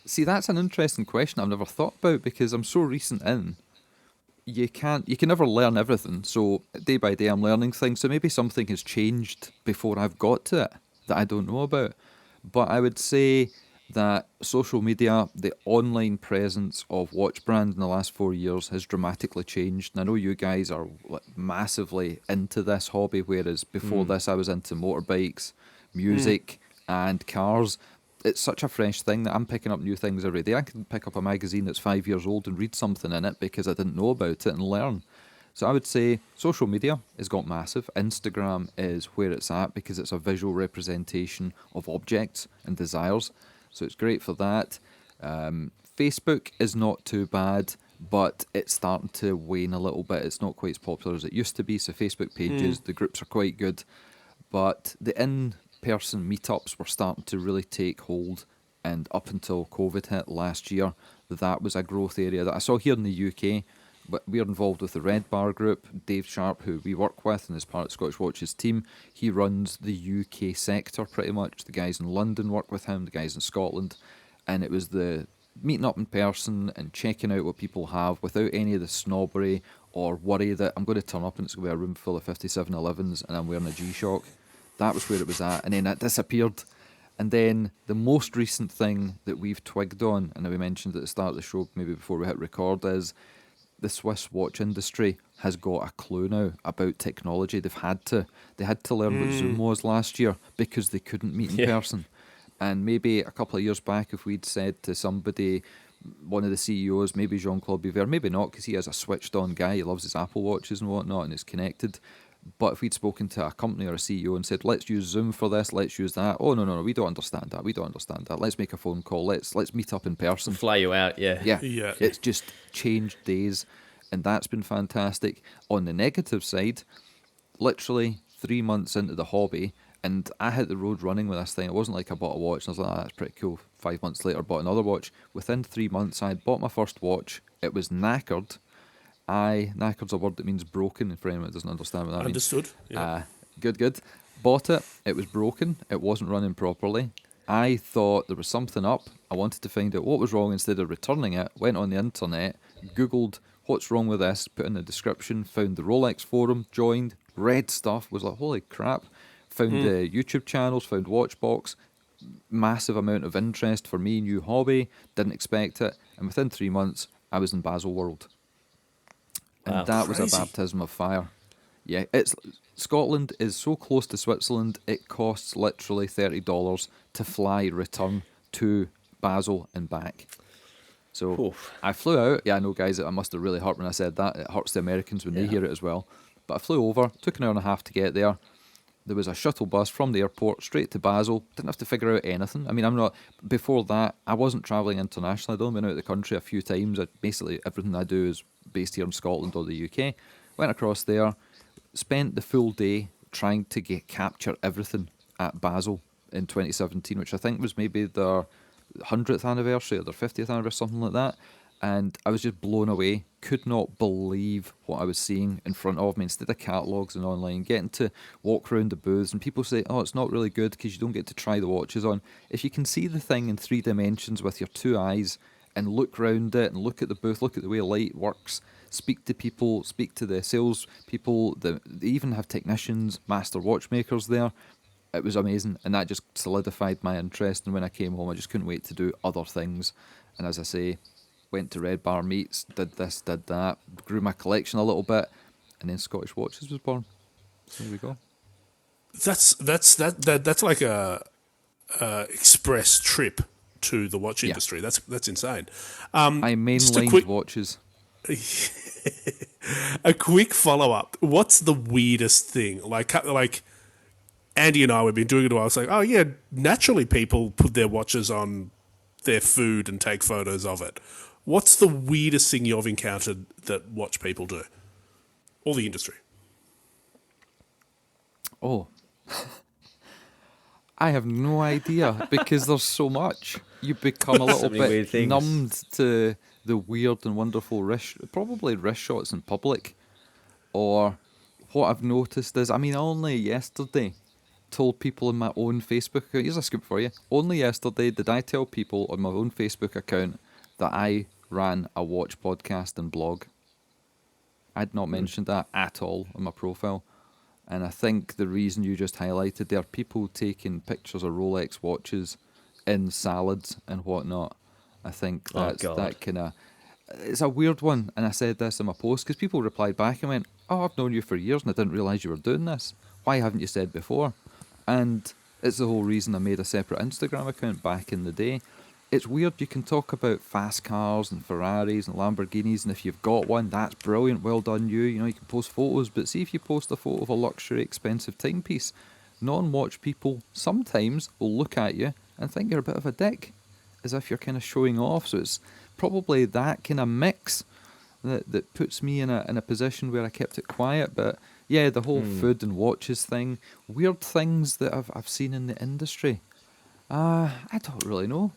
See, that's an interesting question I've never thought about because I'm so recent in. You can never learn everything. So day by day I'm learning things. So maybe something has changed before I've got to it that I don't know about. But I would say that social media, the online presence of watch brands in the last 4 years has dramatically changed. And I know you guys are massively into this hobby, whereas before this I was into motorbikes, music and cars. It's such a fresh thing that I'm picking up new things every day. I can pick up a magazine that's 5 years old and read something in it because I didn't know about it and learn. So I would say social media has got massive. Instagram is where it's at because it's a visual representation of objects and desires. So it's great for that. Facebook is not too bad, but it's starting to wane a little bit. It's not quite as popular as it used to be. So Facebook pages, the groups are quite good. But the in-person meetups were starting to really take hold, and up until COVID hit last year, that was a growth area that I saw here in the UK. but we're involved with the Red Bar Group. Dave Sharp, who we work with and is part of Scotch Watch's team, he runs the UK sector pretty much. The guys in London work with him, the guys in Scotland, and it was the meeting up in person and checking out what people have without any of the snobbery or worry that I'm going to turn up and it's going to be a room full of 5711s and I'm wearing a G-Shock. That was where it was at, and then that disappeared. And then the most recent thing that we've twigged on, and we mentioned at the start of the show, maybe before we hit record, is the Swiss watch industry has got a clue now about technology. They had to learn what Zoom was last year because they couldn't meet in person. And maybe a couple of years back, if we'd said to somebody, one of the CEOs, maybe Jean-Claude Biver, maybe not, because he is a switched-on guy, he loves his Apple Watches and whatnot, and is connected. But if we'd spoken to a company or a CEO and said, let's use Zoom for this, let's use that, oh, no, we don't understand that, let's make a phone call, let's meet up in person. Fly you out, yeah. Yeah, it's just changed days, and that's been fantastic. On the negative side, literally 3 months into the hobby, and I hit the road running with this thing. It wasn't like I bought a watch and I was like, that's pretty cool. 5 months later, bought another watch. Within 3 months, I had bought my first watch. It was knackered. Knackered's a word that means broken, for anyone that doesn't understand what that Understood. means. Yeah. Good. Bought it. It was broken. It wasn't running properly. I thought there was something up. I wanted to find out what was wrong instead of returning it. Went on the internet, Googled what's wrong with this, put in the description, found the Rolex forum, joined, read stuff, was like, holy crap. Found the YouTube channels, found Watchbox, massive amount of interest for me, new hobby, didn't expect it. And within 3 months, I was in Baselworld. And that was a baptism of fire. Yeah, Scotland is so close to Switzerland, it costs literally $30 to fly return to Basel and back. So I flew out. Yeah, I know, guys, I must have really hurt when I said that. It hurts the Americans when they hear it as well. But I flew over, took an hour and a half to get there. There was a shuttle bus from the airport straight to Basel. Didn't have to figure out anything. I mean, before that, I wasn't travelling internationally. I'd only been out of the country a few times. Basically, everything I do is based here in Scotland or the UK. Went across there, spent the full day trying to capture everything at Basel in 2017, which I think was maybe their 100th anniversary or their 50th anniversary, something like that. And I was just blown away. Could not believe what I was seeing in front of me. Instead of catalogues and online, getting to walk around the booths and people say, oh, it's not really good because you don't get to try the watches on. If you can see the thing in 3 dimensions with your 2 eyes and look around it and look at the booth, look at the way light works, speak to people, speak to the sales people, they even have technicians, master watchmakers there. It was amazing, and that just solidified my interest. And when I came home, I just couldn't wait to do other things. And as I say, went to Red Bar Meets, did this, did that, grew my collection a little bit, and then Scottish Watches was born. So there we go. That's like a express trip to the watch industry. That's insane. I mainlined watches. A quick follow up. What's the weirdest thing? Like Andy and I, we've been doing it a while. It's like, oh yeah, naturally people put their watches on their food and take photos of it. What's the weirdest thing you've encountered that watch people do? Or the industry? Oh, I have no idea because there's so much. You become a little bit numbed to the weird and wonderful wrist shots in public. Or what I've noticed is, I mean, only yesterday told people in my own Facebook account, here's a scoop for you, only yesterday did I tell people on my own Facebook account that I ran a watch podcast and blog. I'd not mentioned that at all on my profile. And I think the reason you just highlighted there, people taking pictures of Rolex watches in salads and whatnot. I think that kind of... It's a weird one, and I said this in my post, because people replied back and went, oh, I've known you for years and I didn't realise you were doing this. Why haven't you said before? And it's the whole reason I made a separate Instagram account back in the day. It's weird, you can talk about fast cars and Ferraris and Lamborghinis, and if you've got one, that's brilliant, well done you. You know, you can post photos, but see if you post a photo of a luxury, expensive timepiece, non-watch people sometimes will look at you and think you're a bit of a dick, as if you're kind of showing off. So it's probably that kind of mix that puts me in a position where I kept it quiet. But yeah, the whole food and watches thing, weird things that I've seen in the industry. I don't really know.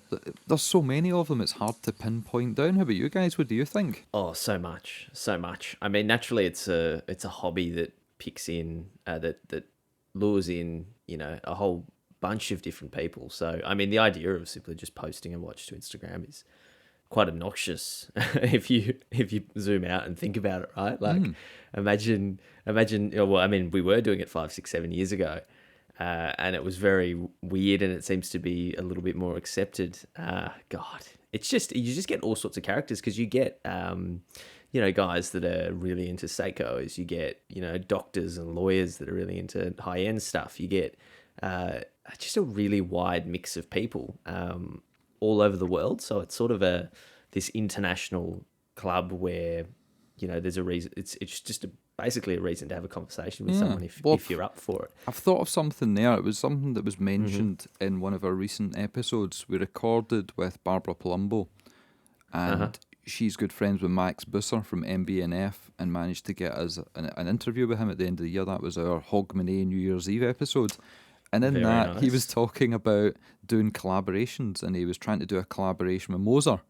There's so many of them, it's hard to pinpoint down. How about you guys? What do you think? Oh, so much, so much. I mean, naturally, it's a hobby that picks in that lures in, you know, a whole bunch of different people. So, I mean, the idea of simply just posting a watch to Instagram is quite obnoxious if you zoom out and think about it, right? Like, imagine. Well, I mean, we were doing it 5, 6, 7 years ago. And it was very weird, and it seems to be a little bit more accepted. God, it's just, you just get all sorts of characters, because you get, you know, guys that are really into Seikos. You get, you know, doctors and lawyers that are really into high end stuff. You get just a really wide mix of people all over the world. So it's sort of this international club where, you know, there's a reason. It's just basically a reason to have a conversation with someone if you're up for it. I've thought of something there. It was something that was mentioned in one of our recent episodes. We recorded with Barbara Palumbo, and she's good friends with Max Busser from MBNF, and managed to get us an interview with him at the end of the year. That was our Hogmanay New Year's Eve episode. And in that, he was talking about doing collaborations, and he was trying to do a collaboration with Moser.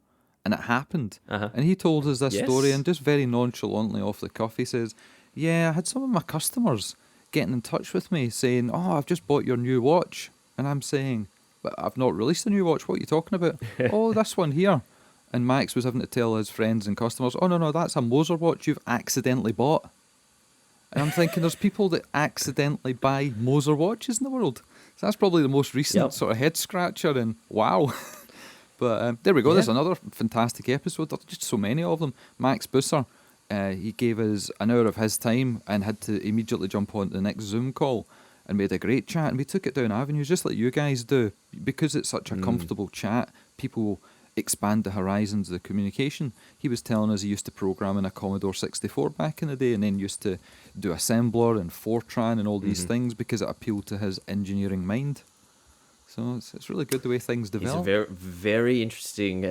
And it happened. And he told us this story, and just very nonchalantly off the cuff, he says, yeah, I had some of my customers getting in touch with me saying, oh, I've just bought your new watch. And I'm saying, but I've not released a new watch. What are you talking about? Oh, this one here. And Max was having to tell his friends and customers, oh, no, that's a Moser watch you've accidentally bought. And I'm thinking, there's people that accidentally buy Moser watches in the world. So that's probably the most recent sort of head scratcher, and wow. But there we go. There's another fantastic episode. There's just so many of them. Max Busser, he gave us an hour of his time and had to immediately jump on to the next Zoom call, and we had a great chat, and we took it down avenues just like you guys do. Because it's such a comfortable chat, people expand the horizons of the communication. He was telling us he used to program in a Commodore 64 back in the day, and then used to do assembler and Fortran and all these things because it appealed to his engineering mind. So it's really good the way things develop. He's a very interesting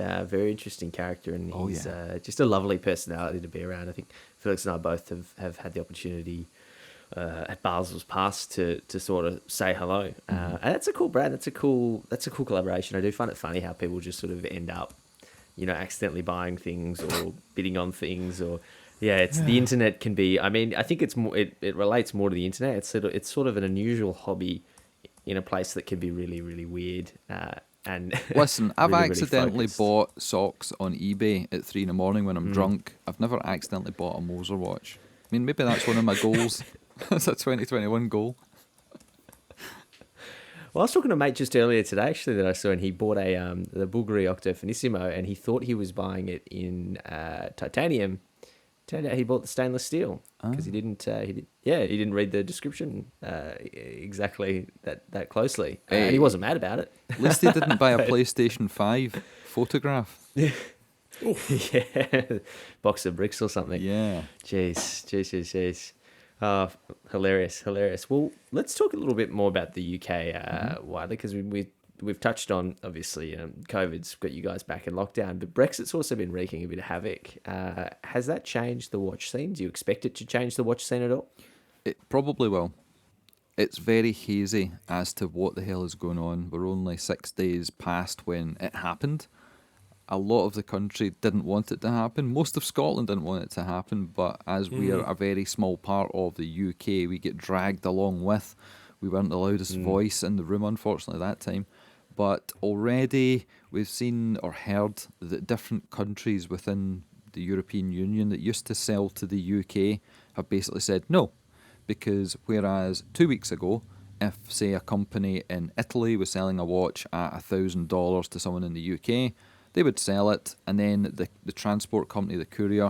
character, and he's just a lovely personality to be around. I think Felix and I both have had the opportunity at Basel's Pass to sort of say hello, and that's a cool brand. That's a cool collaboration. I do find it funny how people just sort of end up, you know, accidentally buying things or bidding on things, or the internet can be. I mean, I think it's more. It relates more to the internet. It's sort of an unusual hobby in a place that can be really, really weird. And listen, I've really, accidentally really bought socks on eBay at 3 a.m. when I'm drunk. I've never accidentally bought a Moser watch. I mean, maybe that's one of my goals. That's a 2021 goal. Well, I was talking to a mate just earlier today, actually, that I saw, and he bought the Bulgari Octo Finissimo, and he thought he was buying it in titanium. Turned out he bought the stainless steel because he didn't read the description exactly that closely. And he wasn't mad about it. At least he didn't buy a PlayStation 5 photograph. Yeah, box of bricks or something. Yeah. Jeez. Hilarious. Well, let's talk a little bit more about the UK, Wiley, because we've touched on, obviously, COVID's got you guys back in lockdown, but Brexit's also been wreaking a bit of havoc. Has that changed the watch scene? Do you expect it to change the watch scene at all? It probably will. It's very hazy as to what the hell is going on. We're only 6 days past when it happened. A lot of the country didn't want it to happen. Most of Scotland didn't want it to happen, but as we are a very small part of the UK, we get dragged along with. We weren't the loudest voice in the room, unfortunately, that time. But already we've seen or heard that different countries within the European Union that used to sell to the UK have basically said no. Because whereas 2 weeks ago, if, say, a company in Italy was selling a watch at $1,000 to someone in the UK, they would sell it, and then the transport company, the courier,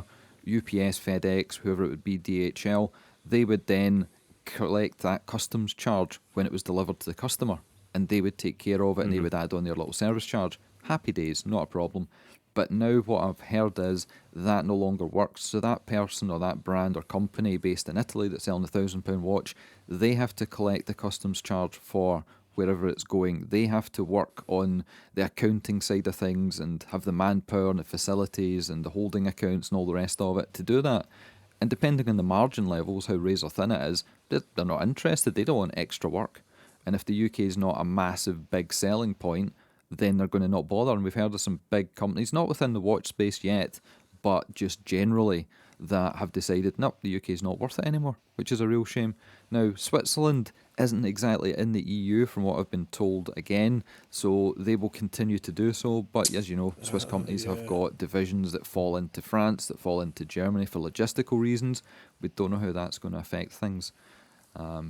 UPS, FedEx, whoever it would be, DHL, they would then collect that customs charge when it was delivered to the customer, and they would take care of it, and they would add on their little service charge. Happy days, not a problem. But now what I've heard is that no longer works. So that person or that brand or company based in Italy that's selling a £1,000 watch, they have to collect the customs charge for wherever it's going. They have to work on the accounting side of things and have the manpower and the facilities and the holding accounts and all the rest of it to do that. And depending on the margin levels, how razor thin it is, they're not interested. They don't want extra work. And if the UK is not a massive, big selling point, then they're going to not bother. And we've heard of some big companies, not within the watch space yet, but just generally, that have decided, nope, the UK is not worth it anymore, which is a real shame. Now, Switzerland isn't exactly in the EU from what I've been told again, so they will continue to do so. But as you know, Swiss companies have got divisions that fall into France, that fall into Germany for logistical reasons. We don't know how that's going to affect things.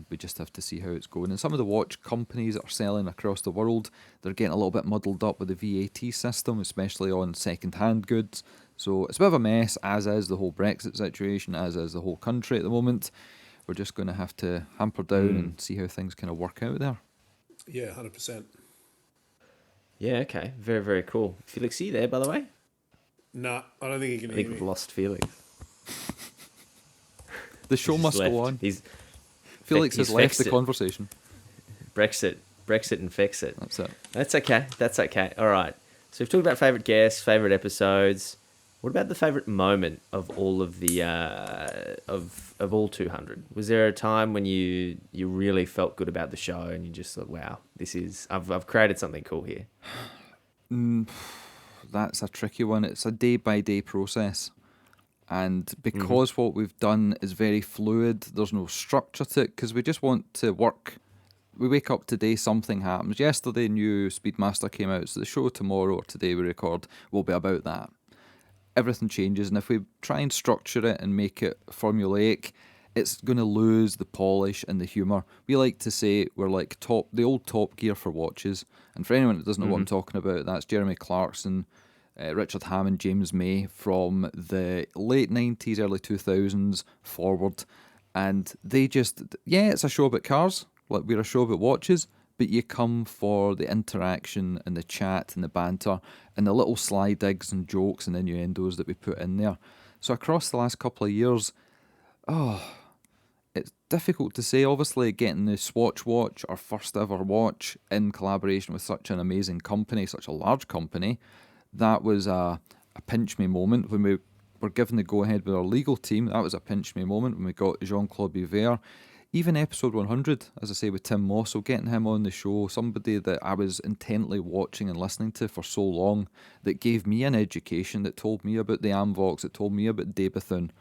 We just have to see how it's going. And some of the watch companies that are selling across the world, they're getting a little bit muddled up with the VAT system, especially on second-hand goods. So it's a bit of a mess, as is the whole Brexit situation, as is the whole country at the moment. We're just going to have to hamper down and see how things kind of work out there. Yeah, 100%. Yeah, okay. Very, very cool. Felix, are you there, by the way? No, I don't think you can I hear think me. we've lost Felix. The show must left. go on. He's Felix has left fixed the it. conversation. Brexit infects it. That's it. That's okay. All right. So we've talked about favourite guests, favourite episodes. What about the favourite moment of all of the of all 200? Was there a time when you really felt good about the show and you just thought, wow, I've created something cool here? That's a tricky one. It's a day-by-day process. And because what we've done is very fluid, there's no structure to it, because we just want to work. We wake up today, something happens. Yesterday, new Speedmaster came out, so the show tomorrow or today we record will be about that. Everything changes, and if we try and structure it and make it formulaic, it's going to lose the polish and the humour. We like to say we're like the old Top Gear for watches. And for anyone that doesn't know what I'm talking about, that's Jeremy Clarkson, Richard Hammond, James May from the late 90s, early 2000s forward. And they just, it's a show about cars, like we're a show about watches, but you come for the interaction and the chat and the banter and the little sly digs and jokes and innuendos that we put in there. So across the last couple of years, it's difficult to say. Obviously, getting the Swatch Watch, our first ever watch, in collaboration with such an amazing company, such a large company, that was a pinch me moment. When we were given the go-ahead with our legal team, that was a pinch me moment when we got Jean-Claude Biver. Even episode 100, as I say, with Tim Moss, so getting him on the show, somebody that I was intently watching and listening to for so long, that gave me an education, that told me about the Amvox, that told me about Debathun.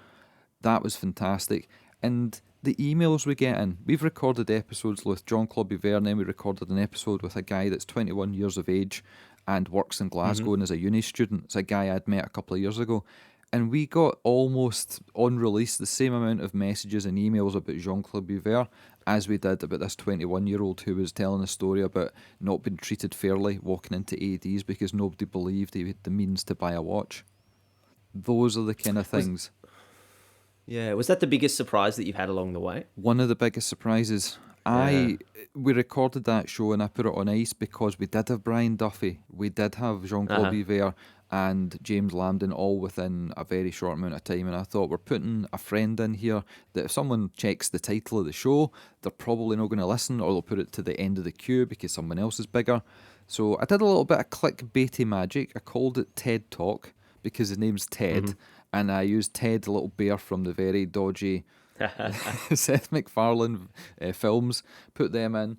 That was fantastic. And the emails we get in, we've recorded episodes with Jean-Claude Biver, and then we recorded an episode with a guy that's 21 years of age and works in Glasgow and is a uni student. It's a guy I'd met a couple of years ago. And we got almost on release the same amount of messages and emails about Jean-Claude Biver as we did about this 21-year-old who was telling a story about not being treated fairly walking into ADs because nobody believed he had the means to buy a watch. Those are the kind of things. Was that the biggest surprise that you've had along the way? One of the biggest surprises. We recorded that show and I put it on ice because we did have Brian Duffy, we did have Jean-Claude Biver and James Lambden all within a very short amount of time, and I thought, we're putting a friend in here that if someone checks the title of the show, they're probably not going to listen, or they'll put it to the end of the queue because someone else is bigger. So I did a little bit of clickbaity magic. I called it TED Talk because his name's Ted, and I used Ted, the little bear from the very dodgy Seth MacFarlane films, put them in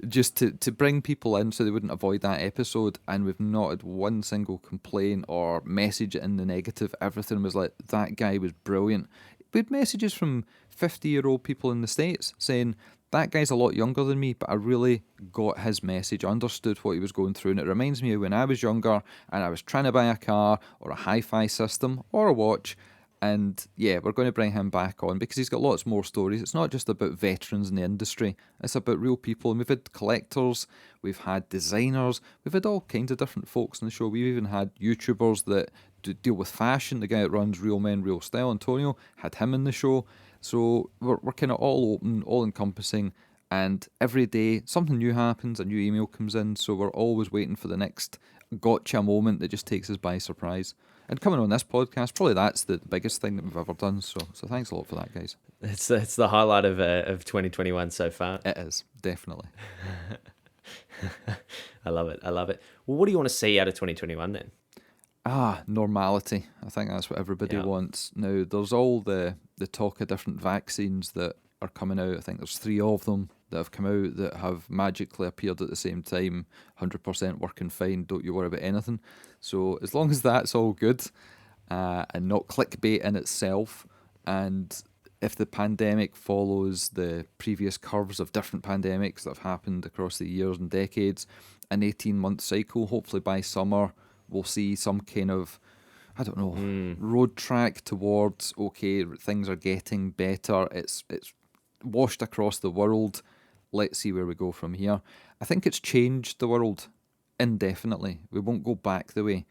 just to bring people in so they wouldn't avoid that episode. And we've not had one single complaint or message in the negative. Everything was like, that guy was brilliant. We had messages from 50-year-old people in the States saying, that guy's a lot younger than me, but I really got his message, understood what he was going through, and it reminds me of when I was younger and I was trying to buy a car or a hi-fi system or a watch. And yeah, we're going to bring him back on because he's got lots more stories. It's not just about veterans in the industry, it's about real people. And we've had collectors, we've had designers, we've had all kinds of different folks on the show. We've even had YouTubers that deal with fashion. The guy that runs Real Men, Real Style, Antonio, had him in the show. So we're kind of all open, all encompassing. And every day something new happens, a new email comes in. So we're always waiting for the next gotcha moment that just takes us by surprise. And coming on this podcast, probably that's the biggest thing that we've ever done. So thanks a lot for that, guys. It's the highlight of 2021 so far. It is, definitely. I love it. Well, what do you want to see out of 2021 then? Normality. I think that's what everybody wants. Now, there's all the talk of different vaccines that are coming out. I think there's 3 of them. that have come out that have magically appeared at the same time, 100% working fine, don't you worry about anything. So as long as that's all good and not clickbait in itself, and if the pandemic follows the previous curves of different pandemics that have happened across the years and decades, an 18-month cycle, hopefully by summer, we'll see some kind of, I don't know, road track towards, okay, things are getting better, it's washed across the world, let's see where we go from here. I think it's changed the world indefinitely. We won't go back the way.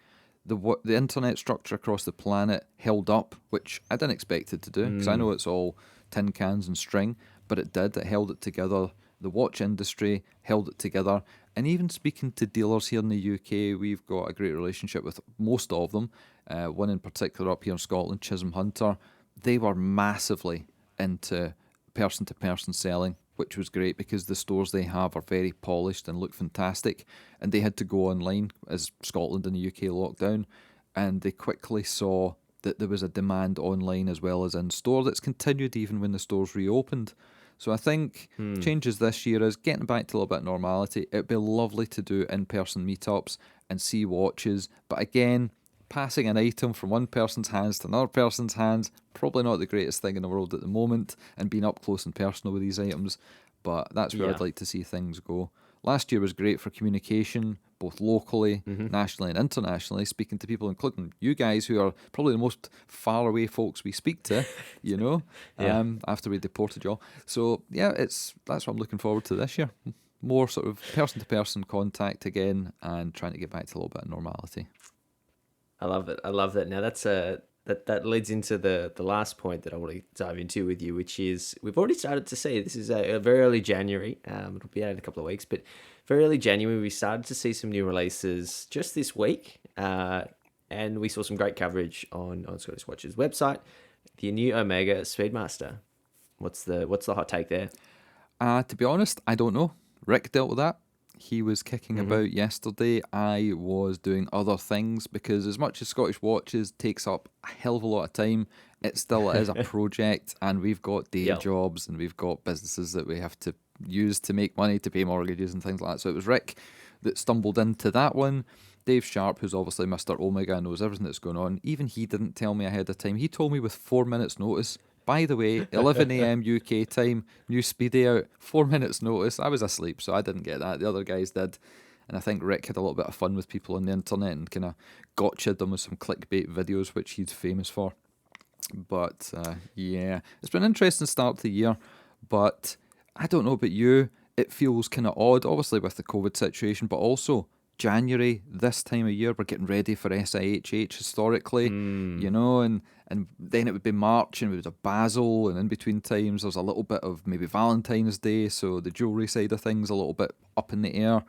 The internet structure across the planet held up, which I didn't expect it to do, because I know it's all tin cans and string, but it did. It held it together. The watch industry held it together. And even speaking to dealers here in the UK, we've got a great relationship with most of them. One in particular up here in Scotland, Chisholm Hunter. They were massively into person-to-person selling, which was great because the stores they have are very polished and look fantastic, and they had to go online as Scotland and the UK locked down, and they quickly saw that there was a demand online as well as in store that's continued even when the stores reopened. So I think changes this year is getting back to a little bit of normality. It'd be lovely to do in-person meetups and see watches, but again, passing an item from one person's hands to another person's hands, probably not the greatest thing in the world at the moment, and being up close and personal with these items, but that's where I'd like to see things go. Last year was great for communication, both locally, nationally and internationally, speaking to people, including you guys, who are probably the most faraway folks we speak to, you know, after we deported y'all. So yeah, that's what I'm looking forward to this year. More sort of person-to-person contact again, and trying to get back to a little bit of normality. I love it. I love that. Now that leads into the last point that I want to dive into with you, which is we've already started to see, this is a very early January. It'll be out in a couple of weeks, but very early January, we started to see some new releases just this week. And we saw some great coverage on Scottish Watch's website. The new Omega Speedmaster. What's the hot take there? To be honest, I don't know. Rick dealt with that. He was kicking about yesterday. I was doing other things because as much as Scottish Watches takes up a hell of a lot of time, it still is a project, and we've got day jobs and we've got businesses that we have to use to make money, to pay mortgages and things like that. So it was Rick that stumbled into that one. Dave Sharp, who's obviously Mr. Omega, knows everything that's going on. Even he didn't tell me ahead of time. He told me with 4 minutes notice. By the way, 11 a.m. UK time, new Speedy out, 4 minutes notice. I was asleep, so I didn't get that. The other guys did. And I think Rick had a little bit of fun with people on the internet and kind of gotcha'd them with some clickbait videos, which he's famous for. But yeah, it's been an interesting start to the year. But I don't know about you, it feels kind of odd, obviously with the COVID situation, but also January, this time of year, we're getting ready for SIHH historically, you know, and then it would be March and we would have Basel, and in between times there's a little bit of maybe Valentine's Day, so the jewellery side of things a little bit up in the air.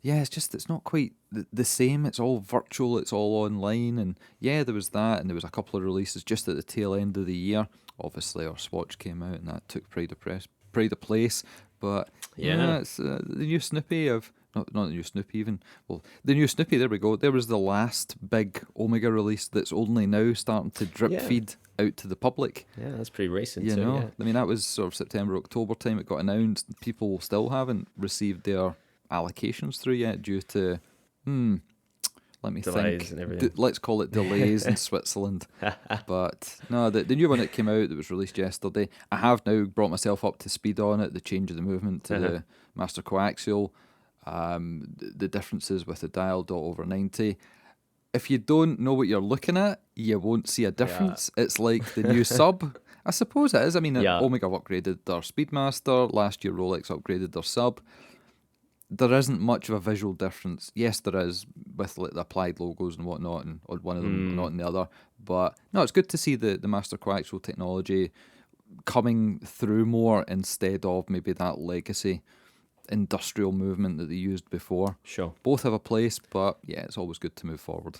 Yeah, it's not quite the same. It's all virtual, it's all online, and yeah, there was that, and there was a couple of releases just at the tail end of the year. Obviously, our Swatch came out, and that took pride of place. But yeah, it's the new Snoopy of not the new Snoopy even. Well, the new Snoopy. There we go. There was the last big Omega release that's only now starting to drip feed out to the public. Yeah, that's pretty recent. You know, yeah. I mean, that was sort of September, October time. It got announced. People still haven't received their allocations through yet due to let me delays think. And everything. Let's call it delays in Switzerland. But no, the new one that came out that was released yesterday, I have now brought myself up to speed on it. The change of the movement to the Master Coaxial, the differences with the dial dot over 90. If you don't know what you're looking at, you won't see a difference. It's like the new sub. I suppose it is. I mean, Omega have upgraded their Speedmaster. Last year, Rolex upgraded their sub. There isn't much of a visual difference. Yes, there is with like the applied logos and whatnot, and on one of them, not on the other. But no, it's good to see the Master Coaxial technology coming through more instead of maybe that legacy industrial movement that they used before. Sure. Both have a place, but yeah, it's always good to move forward.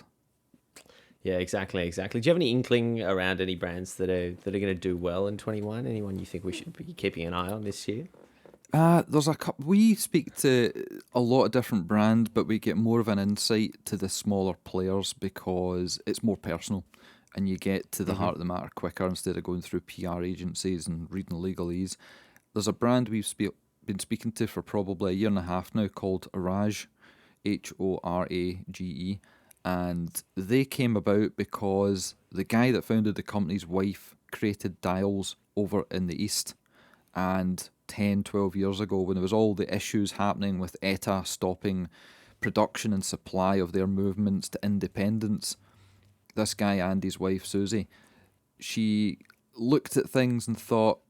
Yeah, exactly. Do you have any inkling around any brands that are going to do well in 21? Anyone you think we should be keeping an eye on this year? There's a couple. We speak to a lot of different brands, but we get more of an insight to the smaller players because it's more personal, and you get to the heart of the matter quicker instead of going through PR agencies and reading legalese. There's a brand we've been speaking to for probably a year and a half now, called Horage, Horage, and they came about because the guy that founded the company's wife created dials over in the East, and 10, 12 years ago, when there was all the issues happening with ETA stopping production and supply of their movements to independence, this guy and his wife Susie, she looked at things and thought,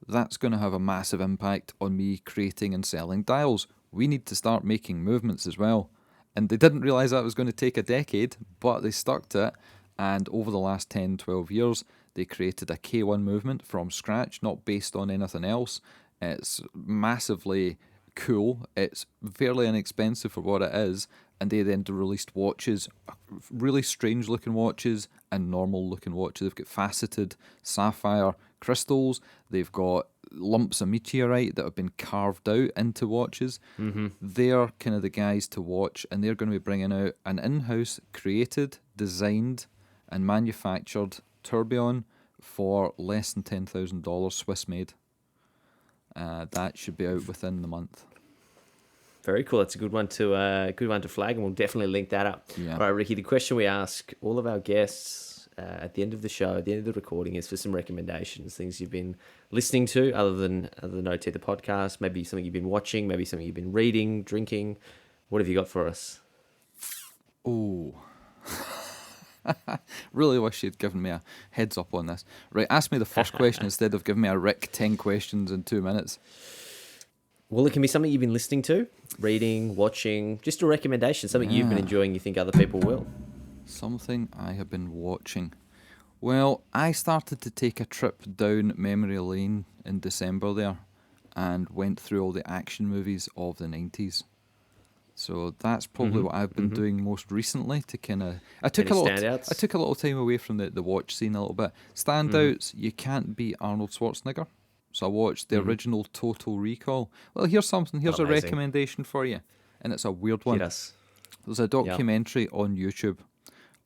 that's going to have a massive impact on me creating and selling dials. We need to start making movements as well. And they didn't realise that was going to take a decade, but they stuck to it. And over the last 10, 12 years, they created a K1 movement from scratch, not based on anything else. It's massively cool. It's fairly inexpensive for what it is. And they then released watches, really strange looking watches and normal looking watches. They've got faceted sapphire crystals. They've got lumps of meteorite that have been carved out into watches. They're kind of the guys to watch, and they're going to be bringing out an in-house created, designed and manufactured tourbillon for less than $10,000 Swiss made. That should be out within the month. Very cool. That's a good one to flag, and we'll definitely link that up. Yeah. All right, Rikki, the question we ask all of our guests at the end of the show, at the end of the recording, is for some recommendations, things you've been listening to other than OT the podcast, maybe something you've been watching, maybe something you've been reading, drinking. What have you got for us? Oh. Really wish you'd given me a heads up on this. Right, ask me the first question instead of giving me a Rick 10 questions in 2 minutes. Well, it can be something you've been listening to, reading, watching, just a recommendation, something you've been enjoying you think other people will. Something I have been watching. Well, I started to take a trip down memory lane in December there and went through all the action movies of the 90s. So that's probably what I've been doing most recently to kind of... I took a little time away from the watch scene a little bit. Standouts, you can't beat Arnold Schwarzenegger. So I watched the original Total Recall. Well, here's something. Here's Amazing. a recommendation for you. And it's a weird one. Yes. There's a documentary on YouTube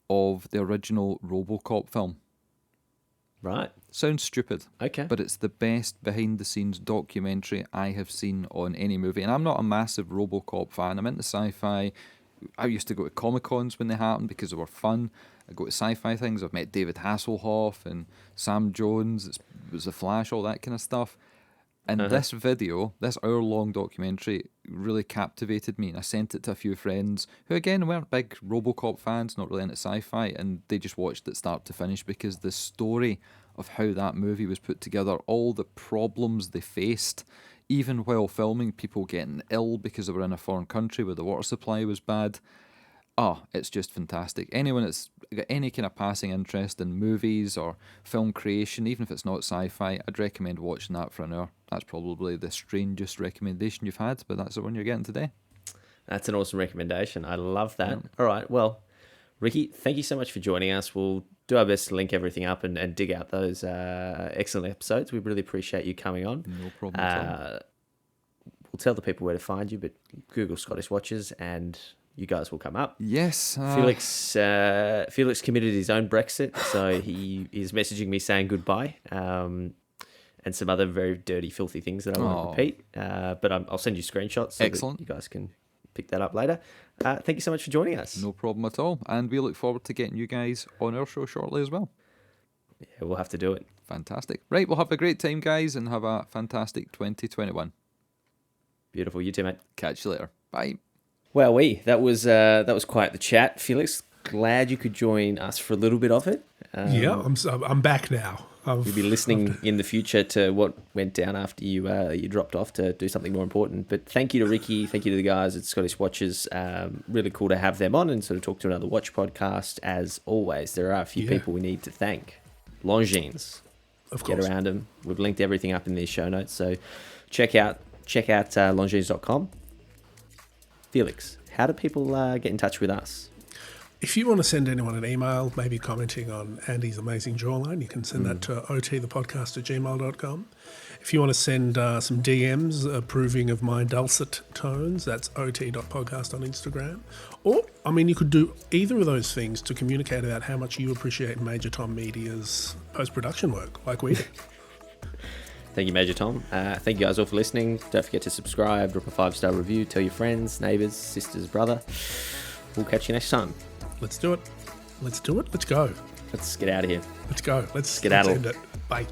of the original RoboCop film. Right. Sounds stupid. Okay. But it's the best behind-the-scenes documentary I have seen on any movie. And I'm not a massive RoboCop fan. I'm into sci-fi. I used to go to Comic-Cons when they happened because they were fun. I go to sci-fi things. I've met David Hasselhoff and Sam Jones. It was The Flash, all that kind of stuff. And this video, this hour-long documentary, really captivated me. And I sent it to a few friends who, again, weren't big RoboCop fans, not really into sci-fi, and they just watched it start to finish because the story of how that movie was put together, all the problems they faced, even while filming, people getting ill because they were in a foreign country where the water supply was bad. It's just fantastic. Anyone that's got any kind of passing interest in movies or film creation, even if it's not sci-fi, I'd recommend watching that for an hour. That's probably the strangest recommendation you've had, but that's the one you're getting today. That's an awesome recommendation. I love that. Yeah. All right. Well, Rikki, thank you so much for joining us. We'll do our best to link everything up and dig out those excellent episodes. We really appreciate you coming on. No problem at all. We'll tell the people where to find you, but Google Scottish Watches and you guys will come up. Yes. Felix committed his own Brexit, so he is messaging me saying goodbye and some other very dirty, filthy things that I won't repeat. But I'll send you screenshots so that you guys can pick that up later. Thank you so much for joining us. No problem at all. And we look forward to getting you guys on our show shortly as well. Yeah, we'll have to do it. Fantastic. Right, we'll have a great time, guys, and have a fantastic 2021. Beautiful. You too, mate. Catch you later. Bye. Well, that was quite the chat, Felix. Glad you could join us for a little bit of it. I'm back now. You'll be listening in the future to what went down after you dropped off to do something more important. But thank you to Rikki, thank you to the guys at Scottish Watches. Really cool to have them on and sort of talk to another watch podcast. As always, there are a few people we need to thank. Longines, of course. Get around them. We've linked everything up in these show notes, so check out longines.com. Felix, how do people get in touch with us? If you want to send anyone an email, maybe commenting on Andy's amazing jawline, you can send that to otthepodcast@gmail.com. If you want to send some DMs approving of my dulcet tones, that's ot.podcast on Instagram. Or, you could do either of those things to communicate about how much you appreciate Major Tom Media's post-production work, like we do. Thank you, Major Tom. Thank you guys all for listening. Don't forget to subscribe, drop a 5-star review, tell your friends, neighbours, sisters, brother. We'll catch you next time. Let's do it. Let's do it. Let's go. Let's get out of here. Let's go. Let's Skedaddle. end it. Bye.